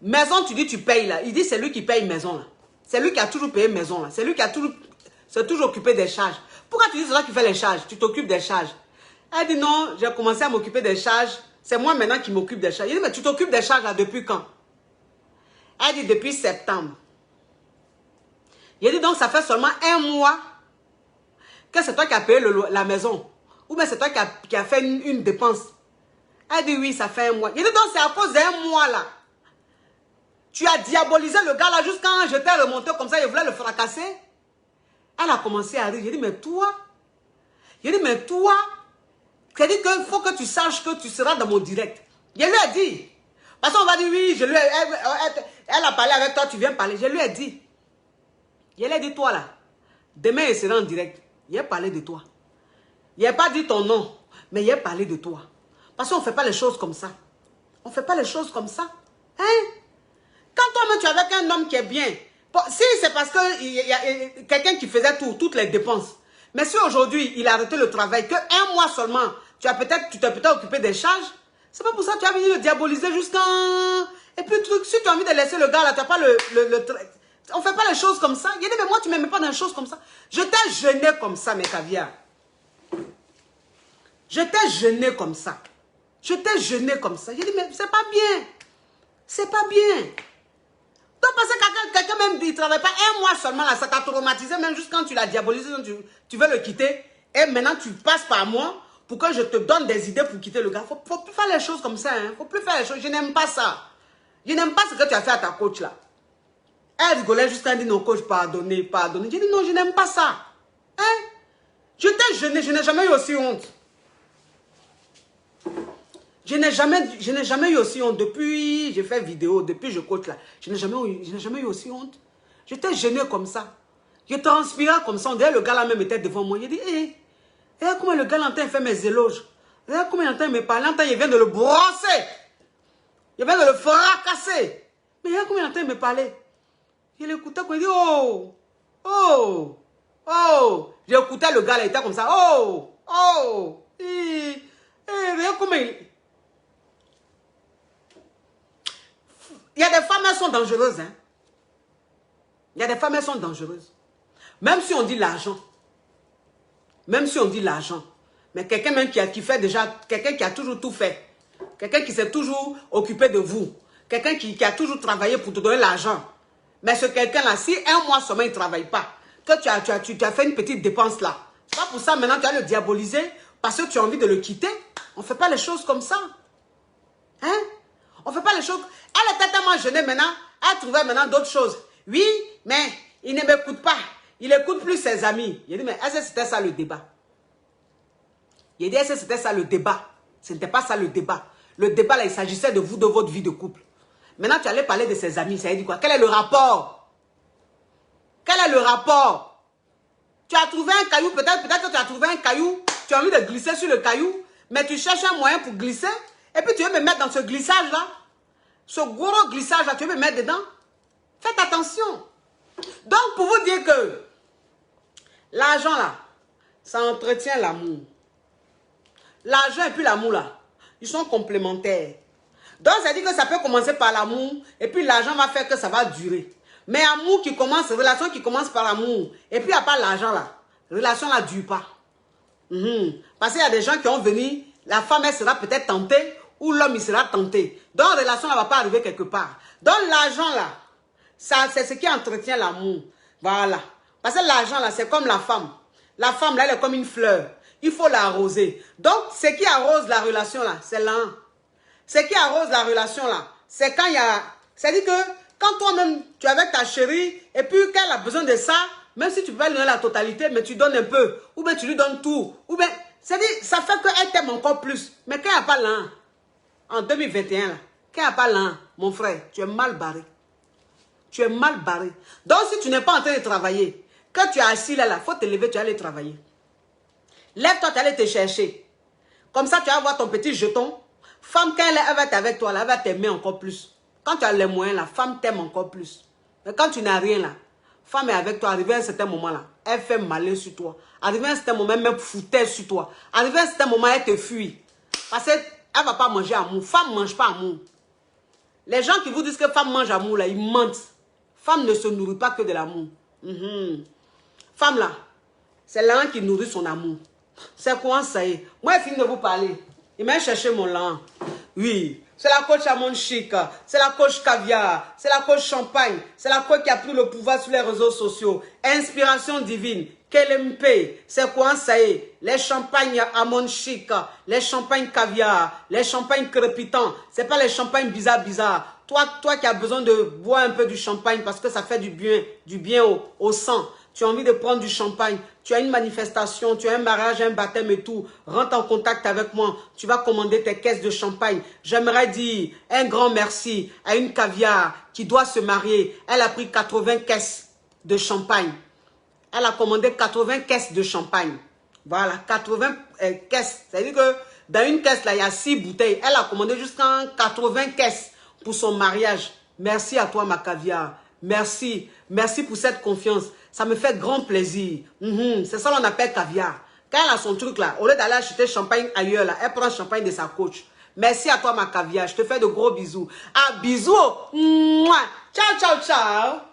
Maison, tu dis tu payes là. Il dit c'est lui qui paye maison là. C'est lui qui a toujours payé maison là. C'est lui qui a toujours occupé des charges. Pourquoi tu dis c'est toi qui fais les charges? Tu t'occupes des charges. Elle dit non, j'ai commencé à m'occuper des charges. C'est moi maintenant qui m'occupe des charges. Il dit mais tu t'occupes des charges là depuis quand? Elle dit depuis septembre. Il dit donc ça fait seulement 1 mois que c'est toi qui as payé la maison. Ou bien c'est toi qui a fait une dépense. Elle dit oui, ça fait 1 mois. Il dit donc c'est à cause d'1 mois là. Tu as diabolisé le gars là jusqu'à quand je t'ai remonté comme ça, il voulait le fracasser. Elle a commencé à rire. J'ai dit mais toi, c'est-à-dire qu'il faut que tu saches que tu seras dans mon direct. Je lui ai dit. Parce qu'on va dire oui, elle a parlé avec toi, tu viens parler. Je lui ai dit. Je lui ai dit toi là, demain il sera en direct. Il a parlé de toi. Il n'a pas dit ton nom, mais il a parlé de toi. Parce qu'on ne fait pas les choses comme ça. On ne fait pas les choses comme ça. Hein? Quand toi-même tu es avec un homme qui est bien, si c'est parce qu'il y a quelqu'un qui faisait toutes les dépenses. Mais si aujourd'hui il a arrêté le travail, que 1 mois seulement, tu t'es peut-être occupé des charges, c'est pas pour ça que tu as venu le diaboliser jusqu'à... Et puis si tu as envie de laisser le gars là, tu n'as pas on ne fait pas les choses comme ça. Il dit, mais moi tu ne m'aimes pas dans les choses comme ça. Je t'ai gêné comme ça, mes caviars. Je t'ai gêné comme ça. Je t'ai gêné comme ça. J'ai dit, mais c'est pas bien. C'est pas bien. Donc, parce que quelqu'un même, il ne travaille pas 1 mois seulement, là, ça t'a traumatisé, même juste quand tu l'as diabolisé, tu veux le quitter, et maintenant tu passes par moi pour que je te donne des idées pour quitter le gars. Il ne faut plus faire les choses comme ça. Il ne faut plus faire les choses. Je n'aime pas ça. Je n'aime pas ce que tu as fait à ta coach, là. Elle rigolait jusqu'à dire, non, coach, pardonnez. J'ai dit, non, je n'aime pas ça. Hein? Je t'ai gêné, je n'ai jamais eu aussi honte. Je n'ai jamais eu aussi honte. Depuis, j'ai fait vidéo, depuis je coach là. Je n'ai jamais eu aussi honte. J'étais gêné comme ça. Je transpirais comme ça. On dirait le gars là même était devant moi. J'ai dit, regarde comment le gars l'entend faire mes éloges. Regarde comment il entend me parler. Il vient de le brosser. Il vient de le fracasser. Mais regarde comment il entend me parler. Je l'écoutais quand il dit, oh, oh, oh. J'écoutais le gars là, il était comme ça. Oh, oh. Regarde comment il... Il y a des femmes, elles sont dangereuses. Hein? Il y a des femmes, elles sont dangereuses. Même si on dit l'argent. Même si on dit l'argent. Mais quelqu'un même qui fait déjà, quelqu'un qui a toujours tout fait. Quelqu'un qui s'est toujours occupé de vous. Quelqu'un qui a toujours travaillé pour te donner l'argent. Mais ce quelqu'un-là, si 1 mois seulement il ne travaille pas, que tu as fait une petite dépense là, c'est pas pour ça maintenant tu vas le diaboliser parce que tu as envie de le quitter. On ne fait pas les choses comme ça. Hein? On ne fait pas les choses... Elle était tellement gênée maintenant, elle trouvait maintenant d'autres choses. Oui, mais il ne m'écoute pas. Il n'écoute plus ses amis. Il dit, mais est-ce que c'était ça le débat? Il dit, est-ce que c'était ça le débat? Ce n'était pas ça le débat. Le débat, là, il s'agissait de vous, de votre vie de couple. Maintenant, tu allais parler de ses amis. Ça veut dire quoi? Quel est le rapport? Quel est le rapport? Tu as trouvé un caillou, peut-être que tu as trouvé un caillou, tu as envie de glisser sur le caillou, mais tu cherches un moyen pour glisser, et puis tu veux me mettre dans ce glissage-là. Ce gros glissage là, tu veux me mettre dedans? Faites attention. Donc, pour vous dire que l'argent là, ça entretient l'amour. L'argent et puis l'amour là, Ils sont complémentaires. Donc, ça dit que ça peut commencer par l'amour et puis l'argent va faire que ça va durer. Mais amour qui commence, relation qui commence par l'amour et puis il n'y a pas l'argent là. Relation là ne dure pas. Parce qu'il y a des gens qui ont venu, la femme elle sera peut-être tentée ou l'homme il sera tenté. Donc, la relation ne va pas arriver quelque part. Donc, l'argent là, c'est ce qui entretient l'amour. Voilà. Parce que l'argent là, c'est comme la femme. La femme là, elle est comme une fleur. Il faut l'arroser. Donc, ce qui arrose la relation là, c'est l'un. Ce qui arrose la relation là, c'est quand il y a... C'est-à-dire que quand toi-même, tu es avec ta chérie, et puis quand elle a besoin de ça, même si tu peux pas lui donner la totalité, mais tu donnes un peu, ou bien tu lui donnes tout, ou bien... C'est-à-dire, ça fait qu'elle t'aime encore plus. Mais quand il n'y a pas l'un, en 2021 là, quand il n'y a pas l'un, mon frère, tu es mal barré. Tu es mal barré. Donc, si tu n'es pas en train de travailler, quand tu es assis là, il faut te lever, tu vas aller travailler. Lève-toi, tu vas aller te chercher. Comme ça, tu vas avoir ton petit jeton. Femme, quand elle va être avec toi, là, elle va t'aimer encore plus. Quand tu as les moyens, la femme t'aime encore plus. Mais quand tu n'as rien là, femme est avec toi, arrivé à un certain moment là, elle fait malin sur toi. Arrivé à un certain moment, elle même foutait sur toi. Arrivé à un certain moment, elle te fuit. Parce qu'elle ne va pas manger amour. Femme ne mange pas amour. Les gens qui vous disent que femme mange amour là, ils mentent. Femme ne se nourrit pas que de l'amour. Femme là, c'est l'un qui nourrit son amour. C'est quoi ça y est? Moi, je finis de vous parler. Il m'a cherché mon lin. Oui, c'est la coach Amon Chic, c'est la coach Caviar, c'est la coach Champagne, c'est la coach qui a pris le pouvoir sur les réseaux sociaux. Inspiration divine, KLMP, c'est quoi ça y est? Les champagnes Amon Chic, les champagnes Caviar, les champagnes crépitants, c'est pas les champagnes bizarres. Toi qui as besoin de boire un peu du champagne parce que ça fait du bien au sang. Tu as envie de prendre du champagne, tu as une manifestation, tu as un mariage, un baptême et tout, rentre en contact avec moi, tu vas commander tes caisses de champagne. J'aimerais dire un grand merci à une Caviar qui doit se marier. Elle a pris 80 caisses de champagne. Elle a commandé 80 caisses de champagne. Voilà, 80 caisses. C'est-à-dire que dans une caisse, là, il y a 6 bouteilles. Elle a commandé jusqu'à 80 caisses pour son mariage. Merci à toi, ma Caviar. Merci. Merci pour cette confiance. Ça me fait grand plaisir. C'est ça qu'on appelle Caviar. Quand elle a son truc là, au lieu d'aller acheter champagne ailleurs, là, elle prend le champagne de sa coach. Merci à toi, ma Caviar. Je te fais de gros bisous. Ah, bisous. Mouah. Ciao, ciao, ciao.